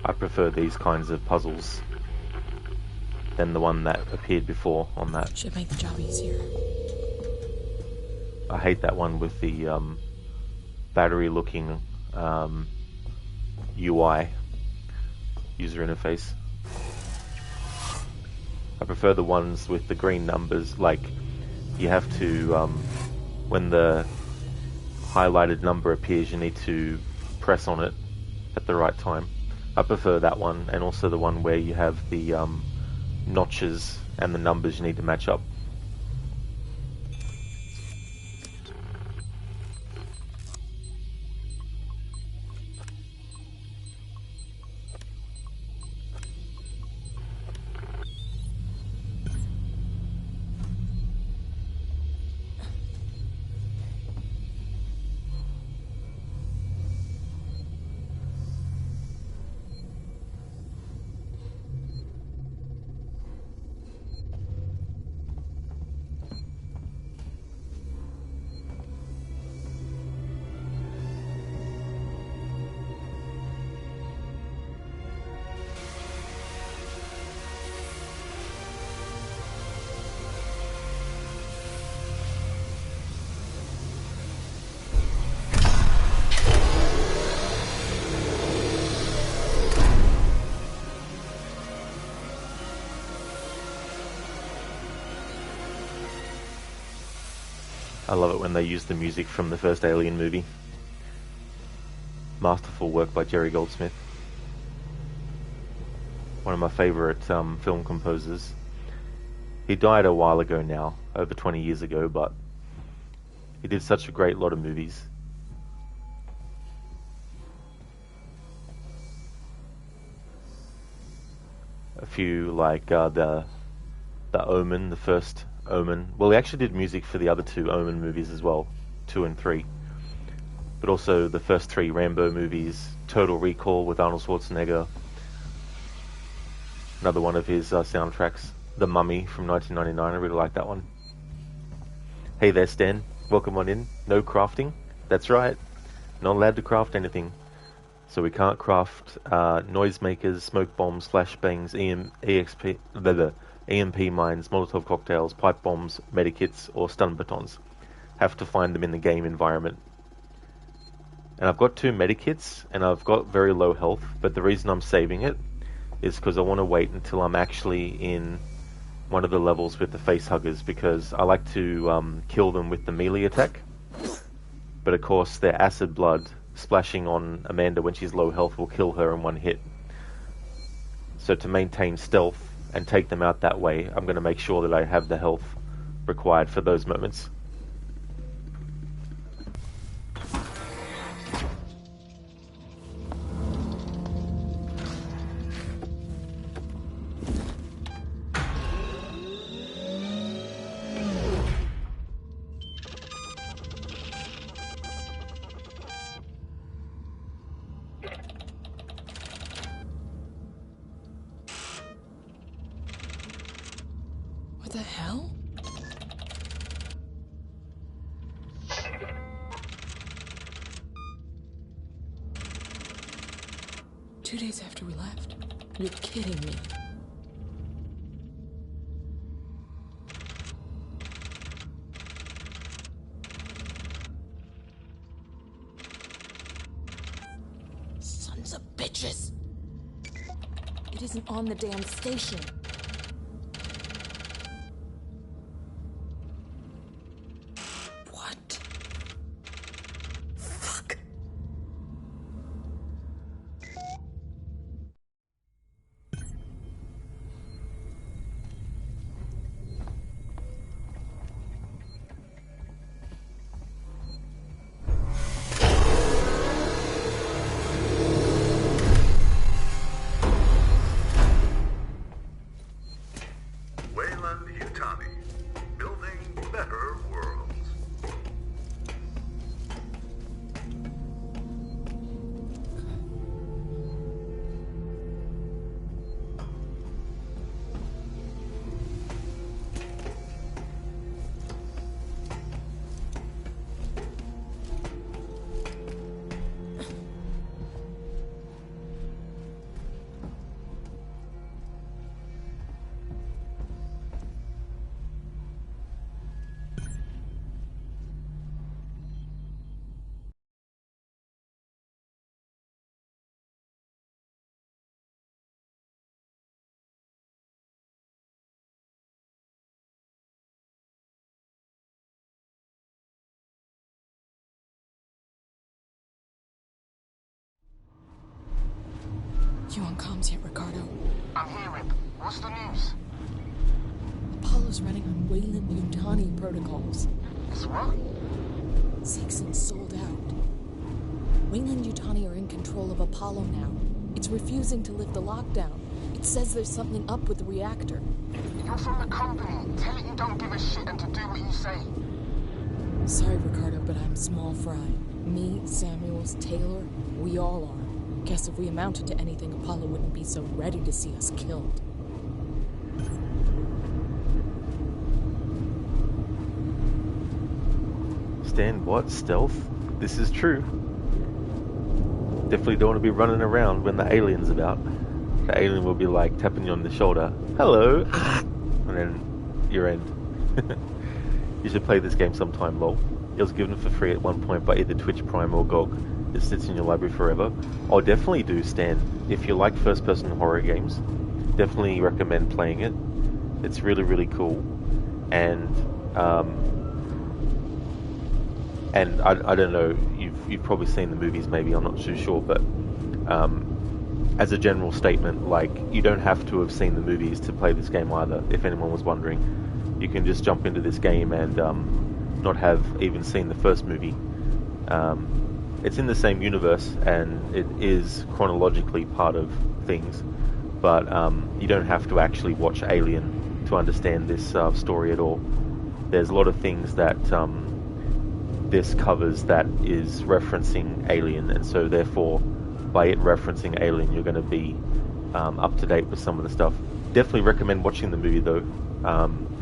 I prefer these kinds of puzzles than the one that appeared before on that. Should make the job easier. I hate that one with the battery-looking UI, user interface. I prefer the ones with the green numbers, like you have to, when the highlighted number appears, you need to press on it at the right time. I prefer that one, and also the one where you have the notches and the numbers you need to match up. I love it when they use the music from the first Alien movie. Masterful work by Jerry Goldsmith. One of my favourite film composers. He died a while ago now, over 20 years ago, but he did such a great lot of movies. A few like the Omen, the first Omen. Well, he actually did music for the other two Omen movies as well, 2 and 3. But also the first 3 Rambo movies, Total Recall with Arnold Schwarzenegger. Another one of his soundtracks, The Mummy from 1999. I really like that one. Hey there, Stan. Welcome on in. No crafting? That's right. Not allowed to craft anything. So we can't craft noisemakers, smoke bombs, flashbangs, EMP mines, Molotov cocktails, pipe bombs, medikits, or stun batons. Have to find them in the game environment. And I've got 2 medikits, and I've got very low health, but the reason I'm saving it is because I want to wait until I'm actually in one of the levels with the facehuggers, because I like to kill them with the melee attack. But of course, their acid blood splashing on Amanda when she's low health will kill her in one hit. So to maintain stealth and take them out that way, I'm going to make sure that I have the health required for those moments. What the hell? Two days after we left? You're kidding me. Sons of bitches! It isn't on the damn station. You on comms yet, Ricardo? I'm hearing. What's the news? Apollo's running on Weyland-Yutani protocols. It's what? Seegson sold out. Weyland-Yutani are in control of Apollo now. It's refusing to lift the lockdown. It says there's something up with the reactor. You're from the company. Tell it you don't give a shit and to do what you say. Sorry, Ricardo, but I'm small fry. Me, Samuels, Taylor, we all are. Guess if we amounted to anything, Apollo wouldn't be so ready to see us killed. Stan, what? Stealth? This is true. Definitely don't want to be running around when the alien's about. The alien will be like tapping you on the shoulder. Hello! And then you're in. You should play this game sometime, lol. It was given for free at one point by either Twitch Prime or GOG. It sits in your library forever. I'll definitely do, Stan. If you like first-person horror games, definitely recommend playing it. It's really, really cool. And I don't know, you've probably seen the movies maybe, I'm not too sure, but as a general statement, like, you don't have to have seen the movies to play this game either, if anyone was wondering. You can just jump into this game and not have even seen the first movie. It's in the same universe and it is chronologically part of things, but you don't have to actually watch Alien to understand this story at all. There's a lot of things that this covers that is referencing Alien, and so therefore by it referencing Alien you're going to be up to date with some of the stuff. Definitely recommend watching the movie though,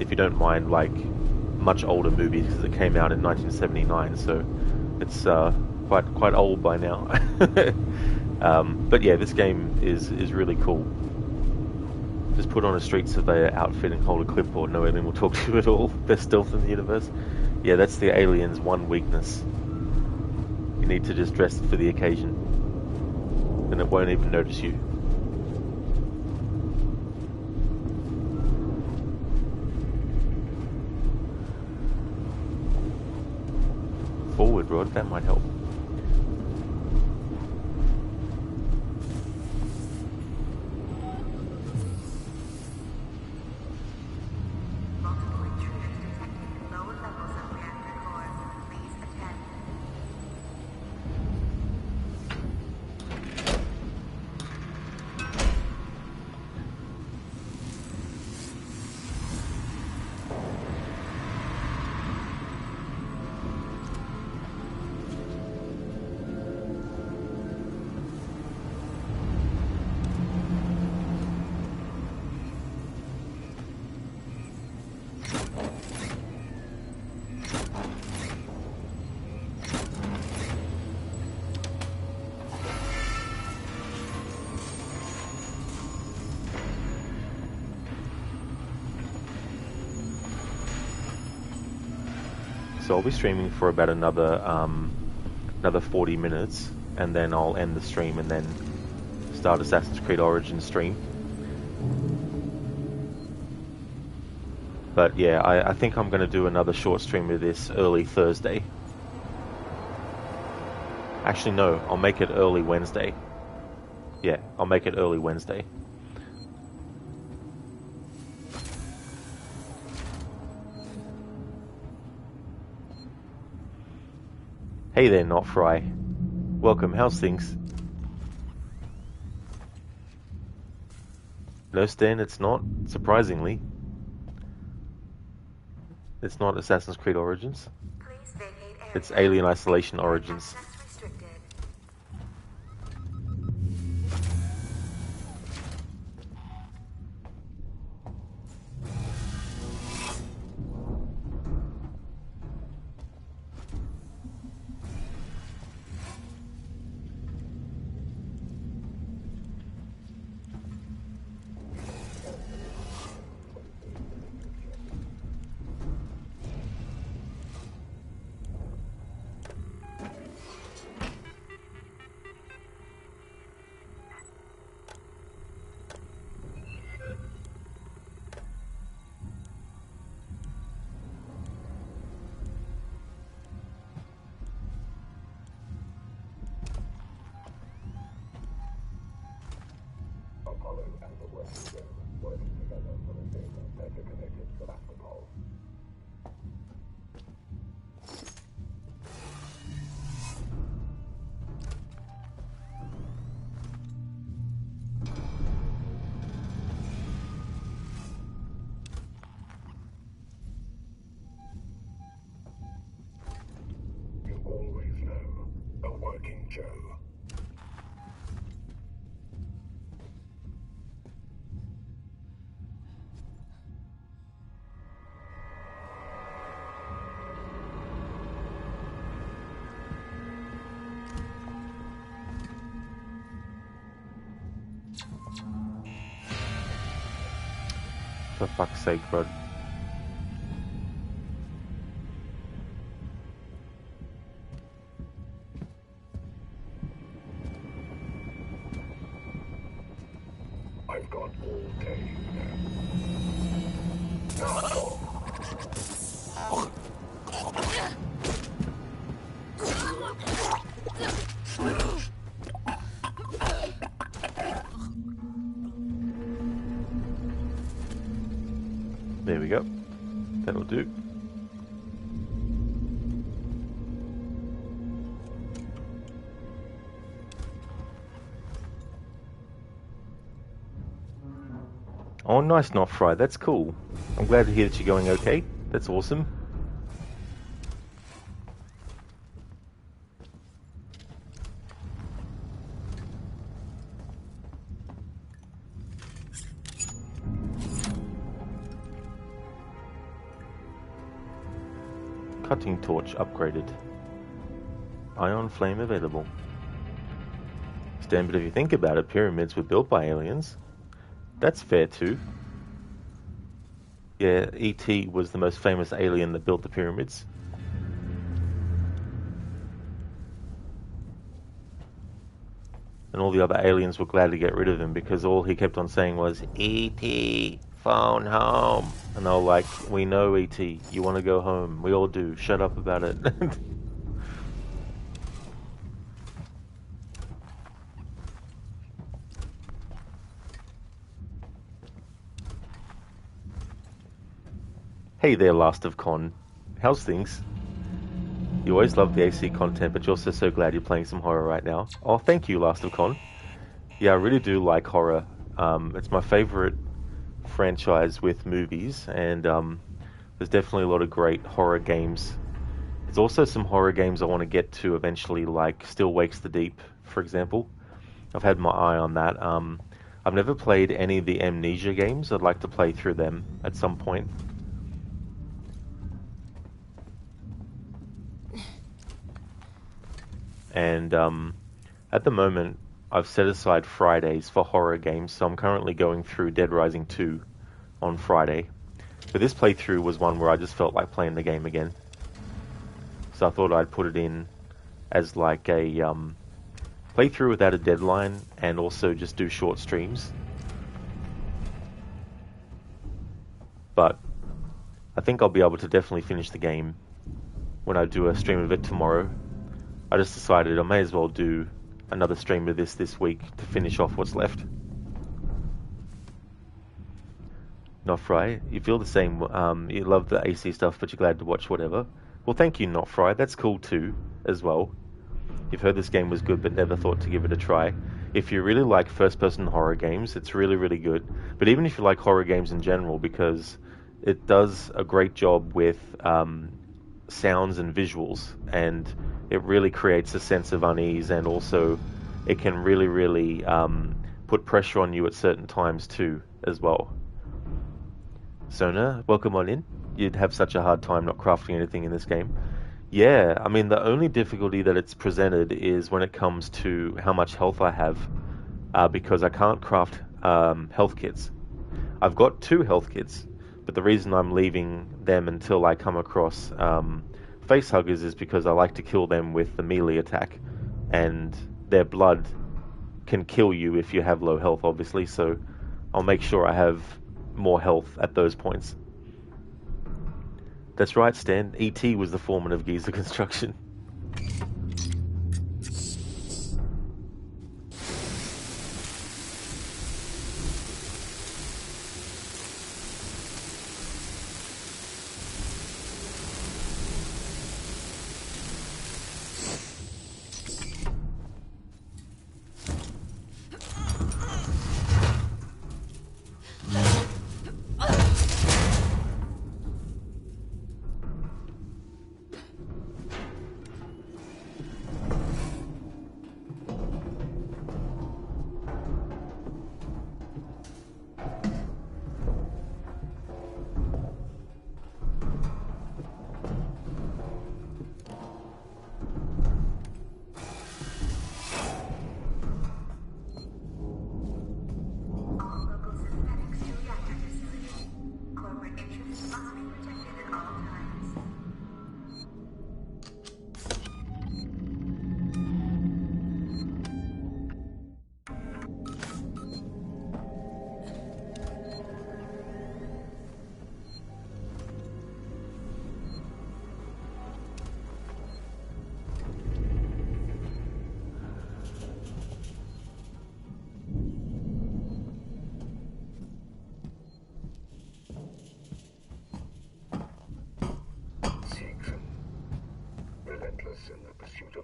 if you don't mind like much older movies, because it came out in 1979, so it's quite old by now. But yeah, this game is really cool. Just put on a Street Surveyor outfit and hold a clipboard, no alien will talk to you at all. Best stealth in the universe. Yeah, that's the alien's one weakness. You need to just dress for the occasion, and it won't even notice you. Forward, Rod, that might help. So I'll be streaming for about another 40 minutes, and then I'll end the stream and then start Assassin's Creed Origins stream. But yeah, I think I'm going to do another short stream of this early Thursday. Actually no, I'll make it early Wednesday. Yeah, I'll make it early Wednesday. Hey there, Not Fry. Welcome, how's things? No, Stan, it's not, surprisingly. It's not Assassin's Creed Origins. It's Alien Isolation Origins. For fuck's sake, Rod. I've got all day. There we go. That'll do. Oh, nice, not Fry. That's cool. I'm glad to hear that you're going okay. That's awesome. Cutting torch upgraded. Ion flame available. Stan, but if you think about it, pyramids were built by aliens. That's fair too. Yeah, E.T. was the most famous alien that built the pyramids. And all the other aliens were glad to get rid of him because all he kept on saying was, E.T., phone home. And they were like, we know, E.T., you want to go home. We all do. Shut up about it. Hey there, Last of Con. How's things? You always love the AC content, but you're also so glad you're playing some horror right now. Oh, thank you, Last of Con. Yeah, I really do like horror. It's my favorite franchise with movies, and there's definitely a lot of great horror games. There's also some horror games I want to get to eventually, like Still Wakes the Deep, for example. I've had my eye on that. I've never played any of the Amnesia games. I'd like to play through them at some point. And at the moment, I've set aside Fridays for horror games, so I'm currently going through Dead Rising 2 on Friday. But this playthrough was one where I just felt like playing the game again. So I thought I'd put it in as like a playthrough without a deadline, and also just do short streams. But I think I'll be able to definitely finish the game when I do a stream of it tomorrow. I just decided I may as well do another stream of this week to finish off what's left. Not Fry, you feel the same. You love the AC stuff, but you're glad to watch whatever. Well, thank you, Not Fry. That's cool too, as well. You've heard this game was good, but never thought to give it a try. If you really like first-person horror games, it's really, really good. But even if you like horror games in general, because it does a great job with sounds and visuals, and it really creates a sense of unease, and also it can really, really put pressure on you at certain times too, as well. Sona, welcome on in. You'd have such a hard time not crafting anything in this game. Yeah, I mean, the only difficulty that it's presented is when it comes to how much health I have, because I can't craft health kits. I've got 2 health kits, but the reason I'm leaving them until I come across facehuggers is because I like to kill them with the melee attack, and their blood can kill you if you have low health, obviously, so I'll make sure I have more health at those points. That's right, Stan. E.T. was the foreman of Giza Construction.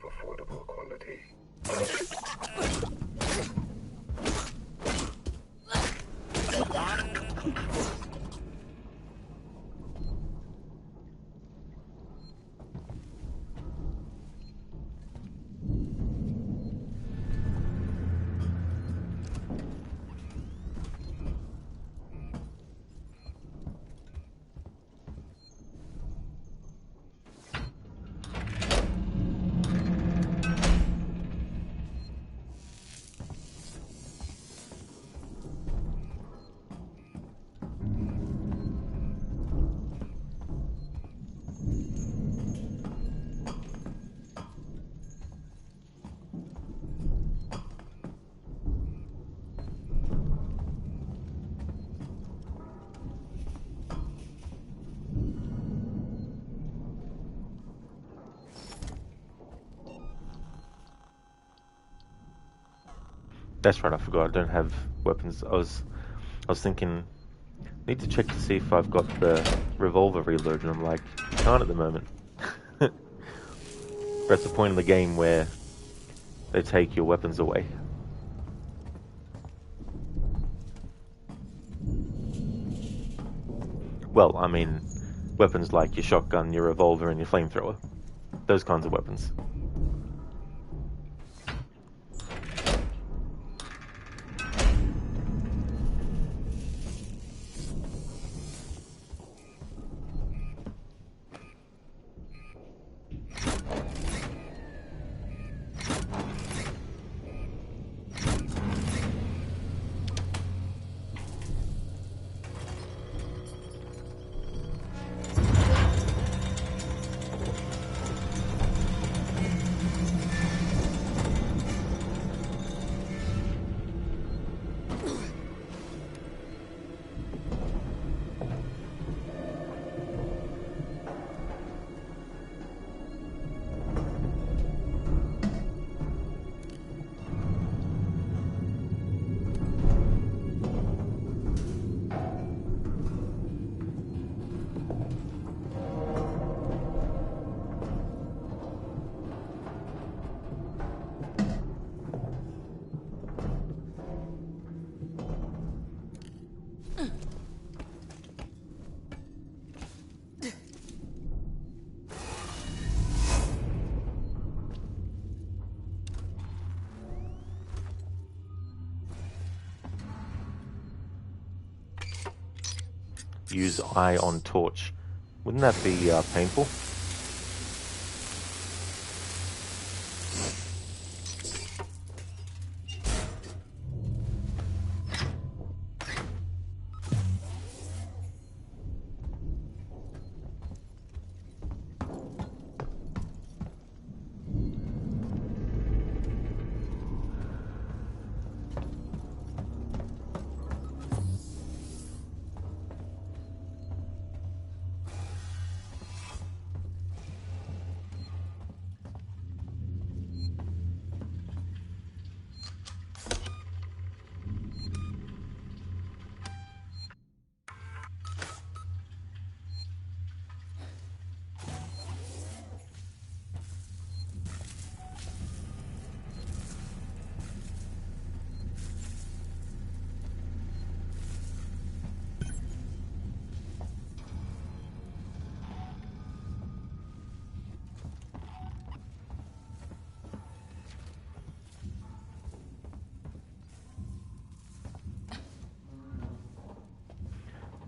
affordable quality. That's right, I forgot I don't have weapons. I was thinking, need to check to see if I've got the revolver reloaded, and I'm like, I can't at the moment. That's the point in the game where they take your weapons away. Well, I mean, weapons like your shotgun, your revolver, and your flamethrower. Those kinds of weapons. Use eye on torch. Wouldn't that be painful?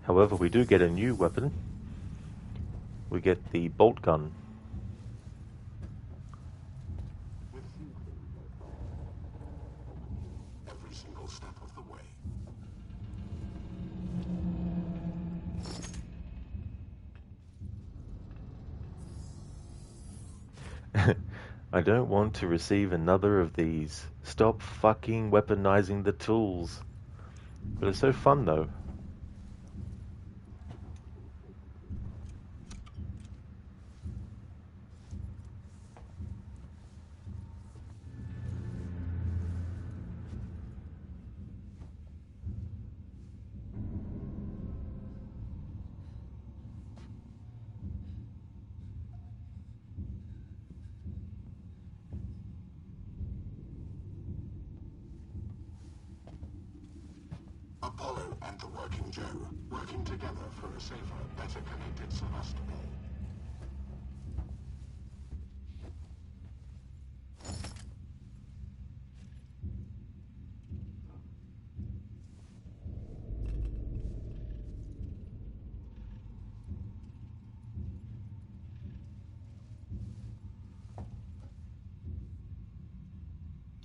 However, we do get a new weapon. We get the bolt gun. Every single step of the way. I don't want to receive another of these. Stop fucking weaponizing the tools. But it's so fun though. Apollo and the Working Joe, working together for a safer, better connected Sevastopol.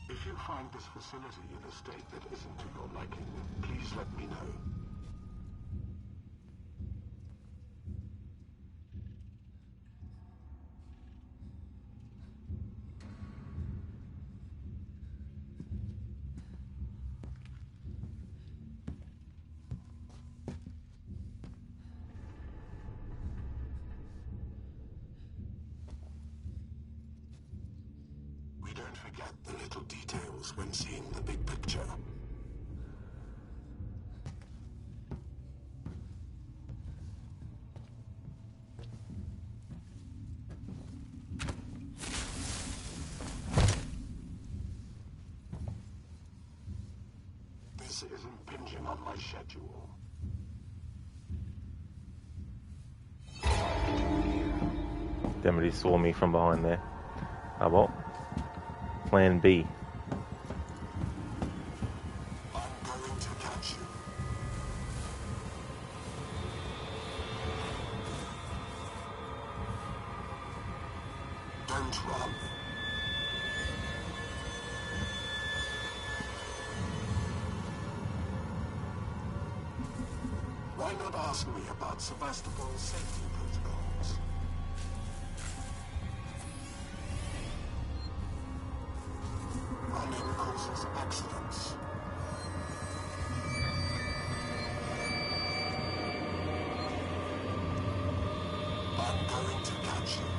If you find this facility in a state that isn't to your liking, please let me know. We don't forget the little details when seeing the big picture. This is impinging on my schedule. Damn it, he saw me from behind there. Ah, well. Plan B. I'm going to catch you. Don't run. Why not ask me about Sevastopol's safety protocols? Running causes accidents. I'm going to catch you.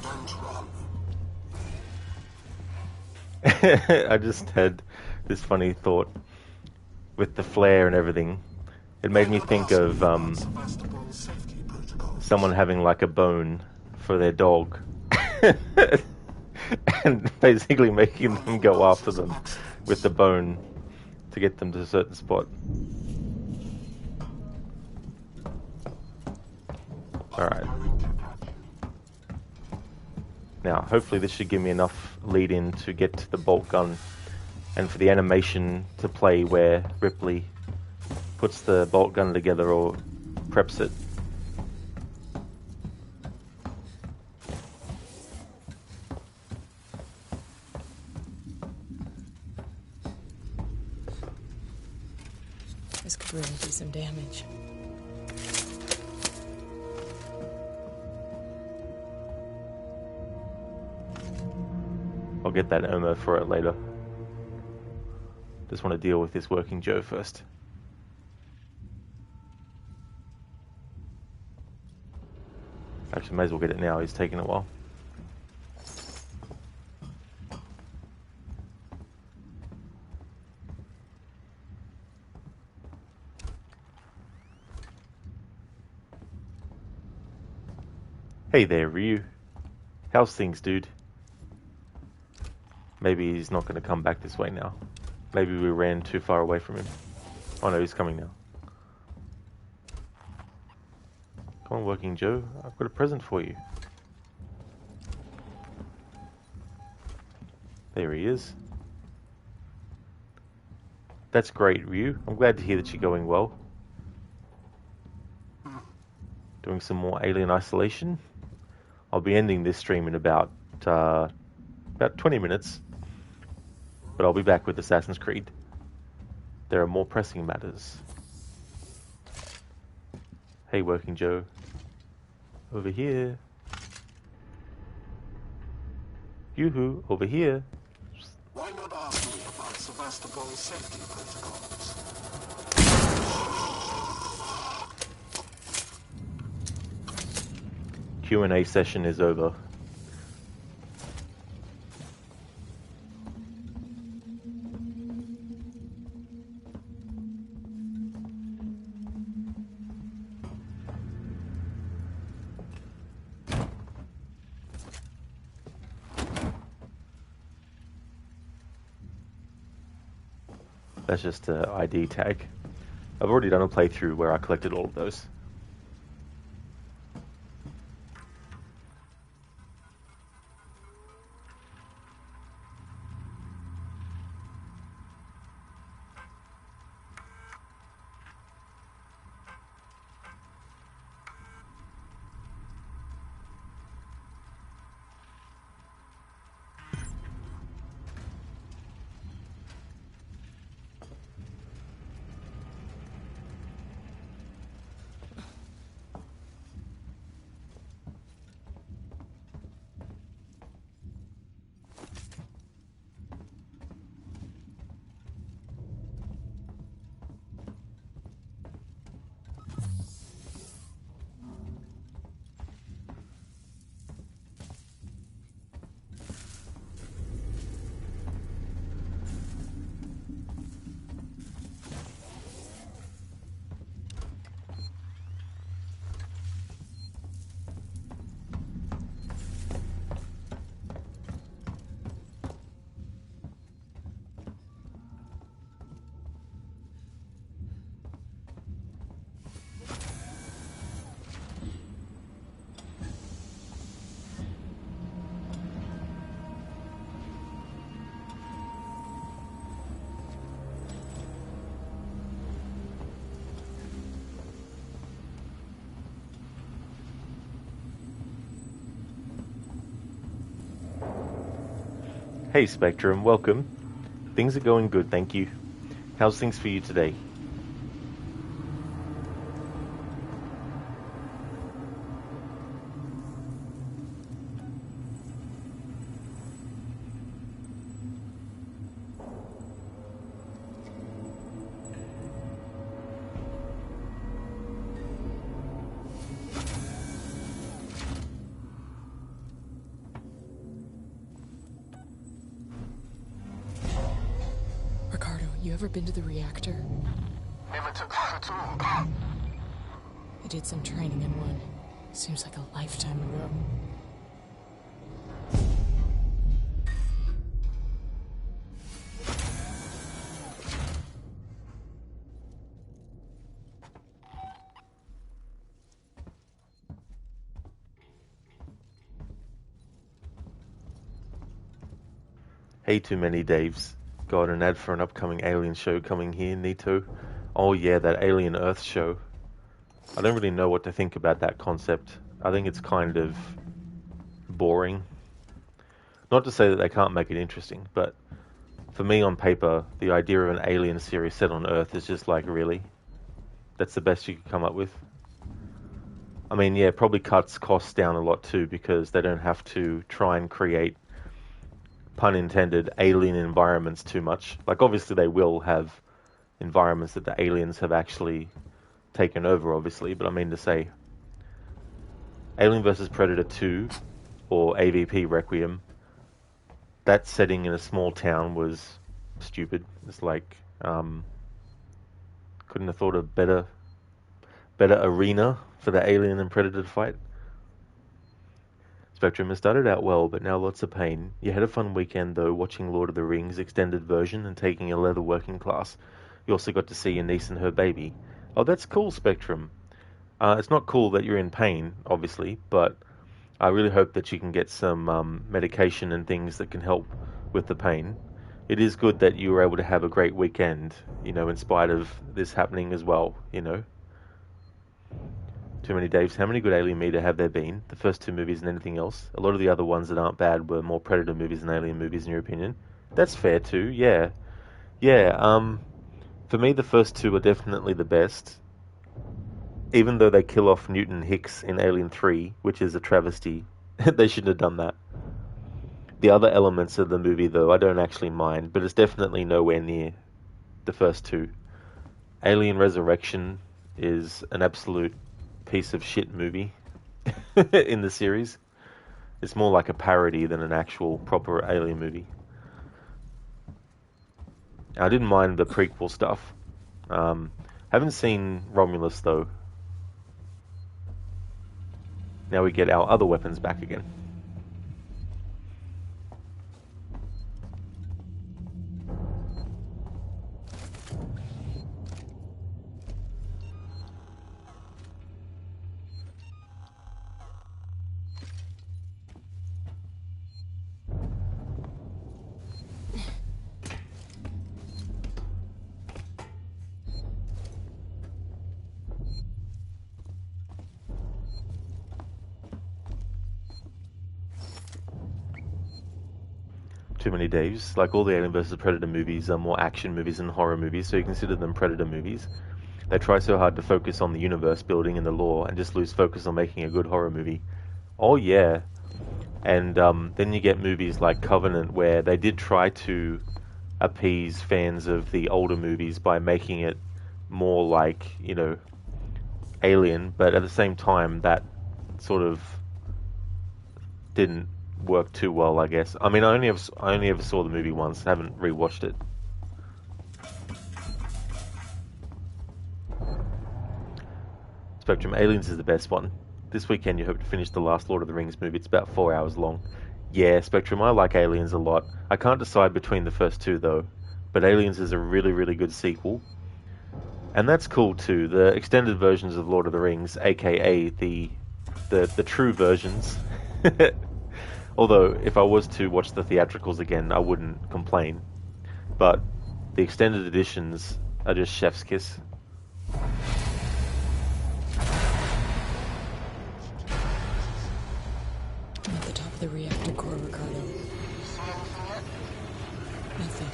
Don't run. I just had this funny thought with the flare and everything. It made me think of someone having like a bone for their dog and basically making them go after them with the bone to get them to a certain spot. Alright. Now, hopefully this should give me enough lead in to get to the bolt gun and for the animation to play where Ripley puts the bolt gun together or preps it. This could really do some damage. I'll get that ammo for it later. Just want to deal with this Working Joe first. Actually, may as well get it now. He's taking a while. Hey there, Ryu. How's things, dude? Maybe he's not going to come back this way now. Maybe we ran too far away from him. Oh no, he's coming now. Come on, Working Joe. I've got a present for you. There he is. That's great, Ryu. I'm glad to hear that you're going well. Doing some more Alien Isolation. I'll be ending this stream in about 20 minutes. But I'll be back with Assassin's Creed. There are more pressing matters. Hey, Working Joe. Over here. Yoo-hoo, over here. Why not ask me about Sevastopol's safety protocols? Q&A session is over. That's just an ID tag. I've already done a playthrough where I collected all of those. Hey Spectrum, welcome. Things are going good, thank you. How's things for you today? You ever been to the reactor? Never took that at all. I did some training in one. Seems like a lifetime ago. Hey, too many Daves. Got an ad for an upcoming Alien show coming here, Nito. Oh yeah, that Alien Earth show. I don't really know what to think about that concept. I think it's kind of boring. Not to say that they can't make it interesting, but for me on paper, the idea of an Alien series set on Earth is just like, really? That's the best you could come up with? I mean, yeah, probably cuts costs down a lot too, because they don't have to try and create, pun intended, alien environments too much. Like, obviously they will have environments that the aliens have actually taken over, obviously, but I mean to say, Alien vs. Predator 2, or AVP Requiem, that setting in a small town was stupid. It's like, couldn't have thought of better arena for the Alien and Predator to fight. Spectrum has started out well, but now lots of pain. You had a fun weekend, though, watching Lord of the Rings extended version and taking a leather working class. You also got to see your niece and her baby. Oh, that's cool, Spectrum. It's not cool that you're in pain, obviously, but I really hope that you can get some medication and things that can help with the pain. It is good that you were able to have a great weekend, you know, in spite of this happening as well, you know. Too many Daves. How many good Alien media have there been? The first two movies and anything else? A lot of the other ones that aren't bad were more Predator movies than Alien movies, in your opinion. That's fair too, yeah. Yeah, for me the first two are definitely the best. Even though they kill off Newton Hicks in Alien 3, which is a travesty. They shouldn't have done that. The other elements of the movie, though, I don't actually mind, but it's definitely nowhere near the first two. Alien Resurrection is an absolute piece of shit movie in the series. It's more like a parody than an actual proper Alien movie. I didn't mind the prequel stuff. Haven't seen Romulus though. Now we get our other weapons back again. Too many Daves. Like all the Alien vs. Predator movies are more action movies than horror movies, so you consider them Predator movies. They try so hard to focus on the universe building and the lore and just lose focus on making a good horror movie. Oh yeah. And then you get movies like Covenant where they did try to appease fans of the older movies by making it more like, you know, Alien, but at the same time that sort of didn't work too well, I guess. I mean, I only ever saw the movie once, haven't rewatched it. Spectrum, Aliens is the best one. This weekend you hope to finish the last Lord of the Rings movie. It's about 4 hours long. Yeah, Spectrum, I like Aliens a lot. I can't decide between the first two though, but Aliens is a really, really good sequel. And that's cool too. The extended versions of Lord of the Rings, aka the true versions. Although, if I was to watch the theatricals again, I wouldn't complain. But the extended editions are just chef's kiss. I'm at the top of the reactor core, Ricardo. Nothing.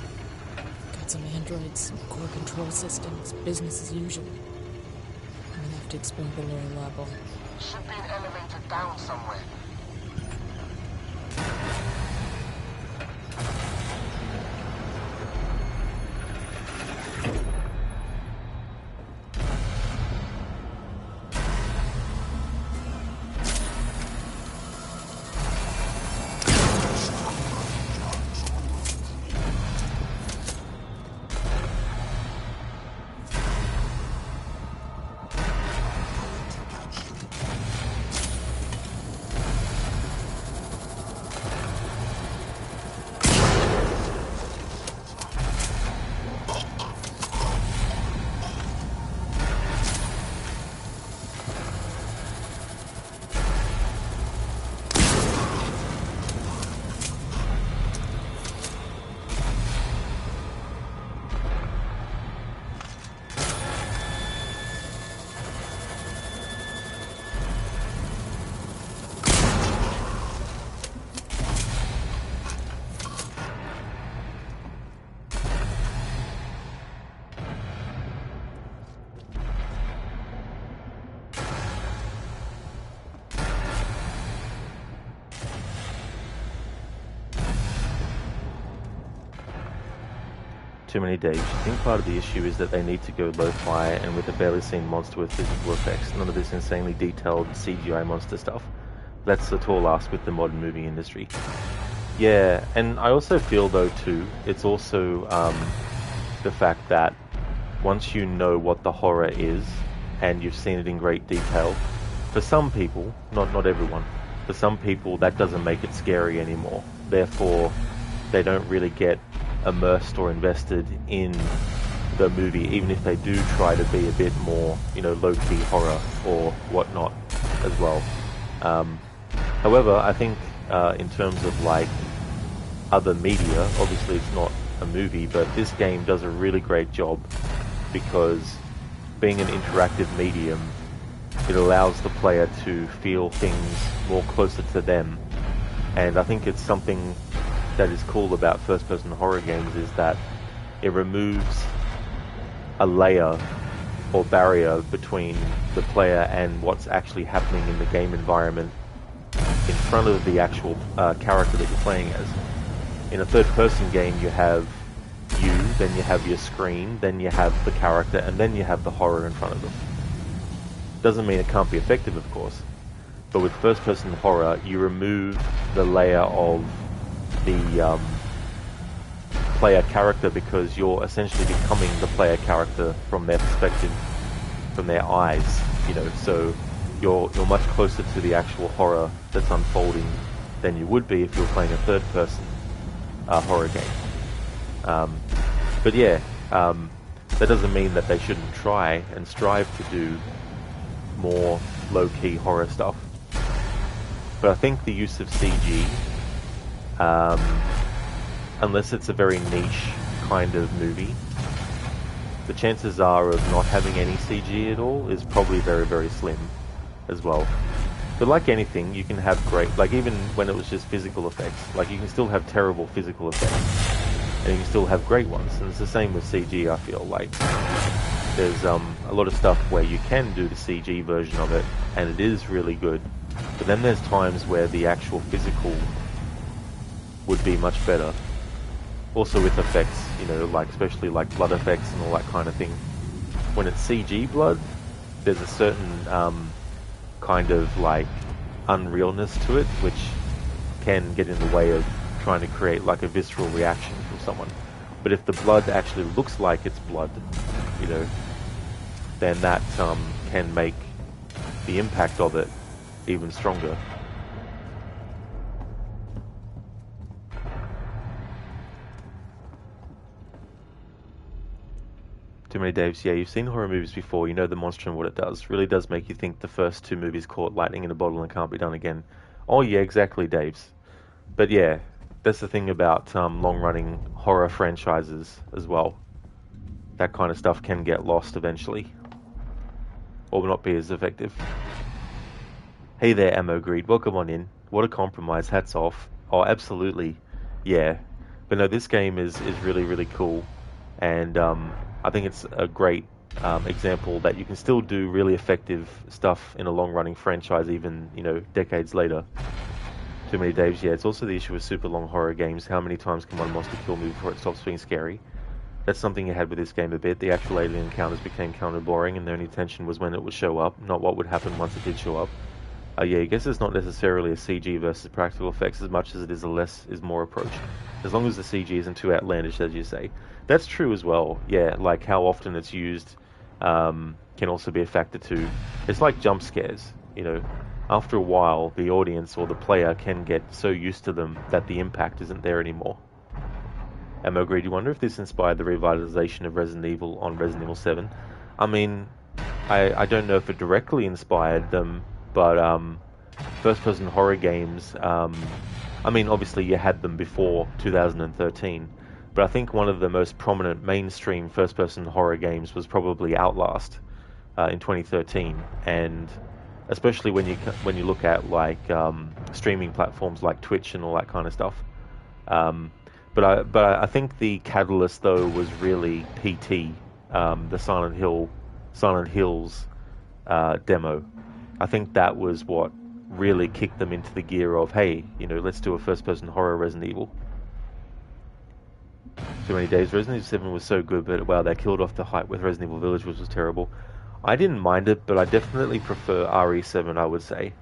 Got some androids, some core control systems, business as usual. I'm gonna have to explore the lower level. Should be an elevator down somewhere. Too many days. I think part of the issue is that they need to go lo-fi and with a barely seen monster with physical effects, none of this insanely detailed CGI monster stuff. That's a tall ask with the modern movie industry. Yeah, and I also feel though too, it's also the fact that once you know what the horror is and you've seen it in great detail, for some people, not everyone, for some people that doesn't make it scary anymore. Therefore, they don't really get immersed or invested in the movie, even if they do try to be a bit more, you know, low-key horror or whatnot as well. However, I think in terms of like other media, obviously it's not a movie, but this game does a really great job because being an interactive medium, it allows the player to feel things more closer to them. And I think it's something that is cool about first-person horror games is that it removes a layer or barrier between the player and what's actually happening in the game environment in front of the actual character that you're playing as. In a third-person game, you have you, then you have your screen, then you have the character, and then you have the horror in front of them. Doesn't mean it can't be effective, of course, but with first-person horror, you remove the layer of the player character because you're essentially becoming the player character from their perspective, from their eyes, you know, so you're much closer to the actual horror that's unfolding than you would be if you're playing a third-person horror game. But yeah, that doesn't mean that they shouldn't try and strive to do more low-key horror stuff. But I think the use of CG, unless it's a very niche kind of movie, the chances are of not having any CG at all is probably very, very slim as well. But like anything, you can have great, like even when it was just physical effects, like you can still have terrible physical effects, and you can still have great ones. And it's the same with CG, I feel like. There's a lot of stuff where you can do the CG version of it, and it is really good. But then there's times where the actual physical would be much better. Also with effects, you know, like especially like blood effects and all that kind of thing. When it's CG blood, there's a certain kind of like unrealness to it, which can get in the way of trying to create like a visceral reaction from someone. But if the blood actually looks like it's blood, you know, then that can make the impact of it even stronger. Too many Daves. Yeah, you've seen horror movies before. You know the monster and what it does. Really does make you think the first two movies caught lightning in a bottle and can't be done again. Oh yeah, exactly, Daves. But yeah, that's the thing about long-running horror franchises as well. That kind of stuff can get lost eventually, or not be as effective. Hey there, Ammo Greed. Welcome on in. What a compromise. Hats off. Oh, absolutely. Yeah. But no, this game is really, really cool. And I think it's a great example that you can still do really effective stuff in a long-running franchise, even, you know, decades later. Too many Daves. Yeah, it's also the issue with super long horror games. How many times can one monster kill me before it stops being scary? That's something you had with this game a bit. The actual alien encounters became kind of boring, and the only tension was when it would show up, not what would happen once it did show up. Yeah, I guess it's not necessarily a CG versus practical effects as much as it is a less is more approach. As long as the CG isn't too outlandish, as you say. That's true as well. Yeah, like how often it's used can also be a factor too. It's like jump scares, you know. After a while, the audience or the player can get so used to them that the impact isn't there anymore. Ammo Greed, you wonder if this inspired the revitalization of Resident Evil on Resident Evil 7? I mean, I don't know if it directly inspired them, but first-person horror games, I mean, obviously you had them before 2013, but I think one of the most prominent mainstream first-person horror games was probably Outlast in 2013, and especially when you look at like streaming platforms like Twitch and all that kind of stuff. But I think the catalyst though was really PT, the Silent Hills demo. I think that was what really kicked them into the gear of, hey, you know, let's do a first-person horror Resident Evil. Too many days. Resident Evil 7 was so good, but wow, they killed off the hype with Resident Evil Village, which was terrible. I didn't mind it, but I definitely prefer RE7, I would say,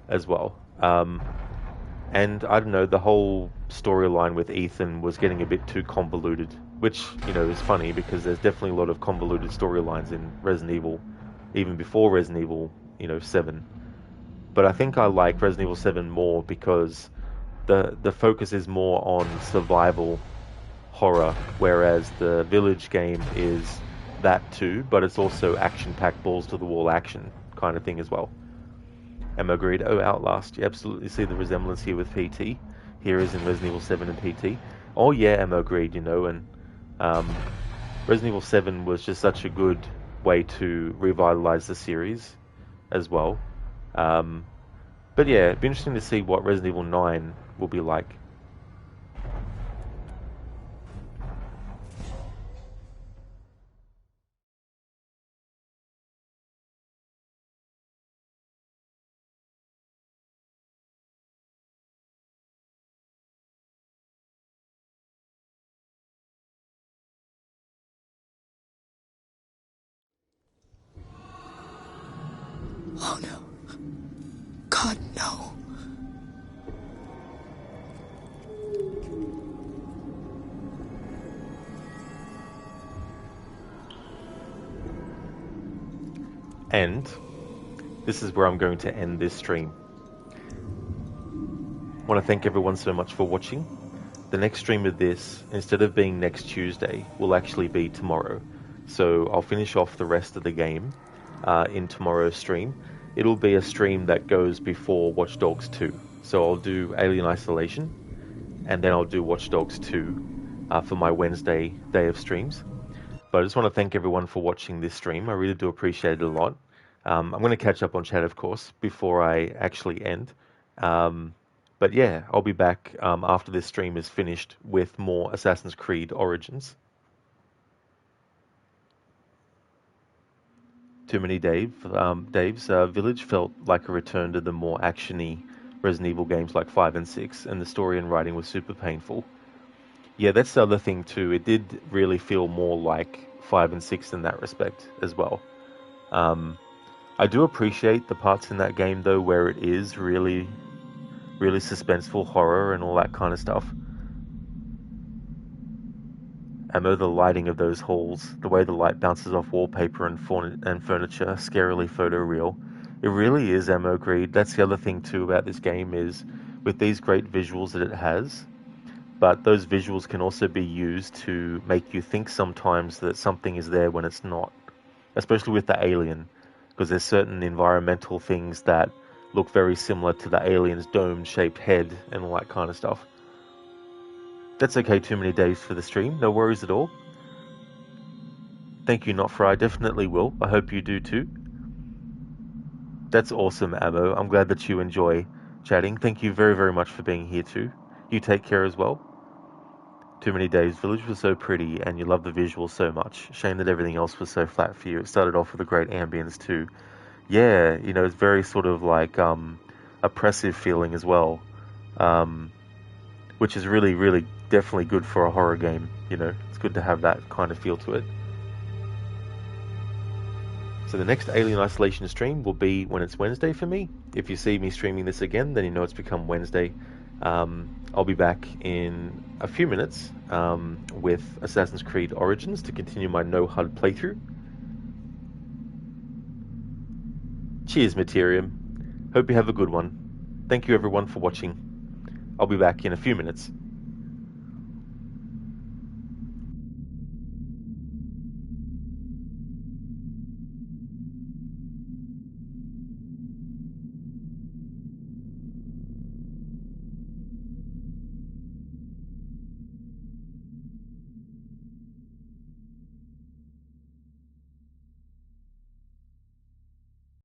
as well. And I don't know, the whole storyline with Ethan was getting a bit too convoluted, which, you know, is funny because there's definitely a lot of convoluted storylines in Resident Evil, even before Resident Evil, you know, 7. But I think I like Resident Evil 7 more because the focus is more on survival horror, whereas the Village game is that too, but it's also action-packed, balls-to-the-wall action kind of thing as well. Ammo Greed, oh, Outlast, you absolutely see the resemblance here with PT. Here is in Resident Evil 7 and PT. Oh yeah, Ammo Greed, you know, and Resident Evil 7 was just such a good way to revitalize the series as well. But yeah, it'd be interesting to see what Resident Evil 9 will be like. Oh no. God, no. And this is where I'm going to end this stream. I want to thank everyone so much for watching. The next stream of this, instead of being next Tuesday, will actually be tomorrow. So I'll finish off the rest of the game in tomorrow's stream. It'll be a stream that goes before Watch Dogs 2. So I'll do Alien Isolation, and then I'll do Watch Dogs 2 for my Wednesday day of streams. But I just want to thank everyone for watching this stream. I really do appreciate it a lot. I'm going to catch up on chat, of course, before I actually end. But yeah, I'll be back after this stream is finished with more Assassin's Creed Origins. Too Many Dave's Village felt like a return to the more actiony Resident Evil games like 5 and 6, and the story and writing was super painful. Yeah, that's the other thing too. It did really feel more like 5 and 6 in that respect as well. I do appreciate the parts in that game though where it is really, really suspenseful horror and all that kind of stuff. Ammo, the lighting of those halls, the way the light bounces off wallpaper and furniture, scarily photoreal. It really is ammo greed. That's the other thing too about this game is with these great visuals that it has, but those visuals can also be used to make you think sometimes that something is there when it's not. Especially with the alien, because there's certain environmental things that look very similar to the alien's dome-shaped head and all that kind of stuff. That's okay, Too Many Days for the stream, no worries at all. Thank you, Not For I definitely will. I hope you do too. That's awesome, Ammo. I'm glad that you enjoy chatting. Thank you very, very much for being here too. You take care as well. Too Many Days Village was so pretty and you love the visuals so much. Shame that everything else was so flat for you. It started off with a great ambience too. Yeah, you know, it's very sort of like oppressive feeling as well. Which is really, really definitely good for a horror game. You know, it's good to have that kind of feel to it. So the next Alien Isolation stream will be when it's Wednesday for me. If you see me streaming this again, then you know it's become Wednesday. I'll be back in a few minutes with Assassin's Creed Origins to continue my no HUD playthrough. Cheers, Materium. Hope you have a good one. Thank you everyone for watching. I'll be back in a few minutes.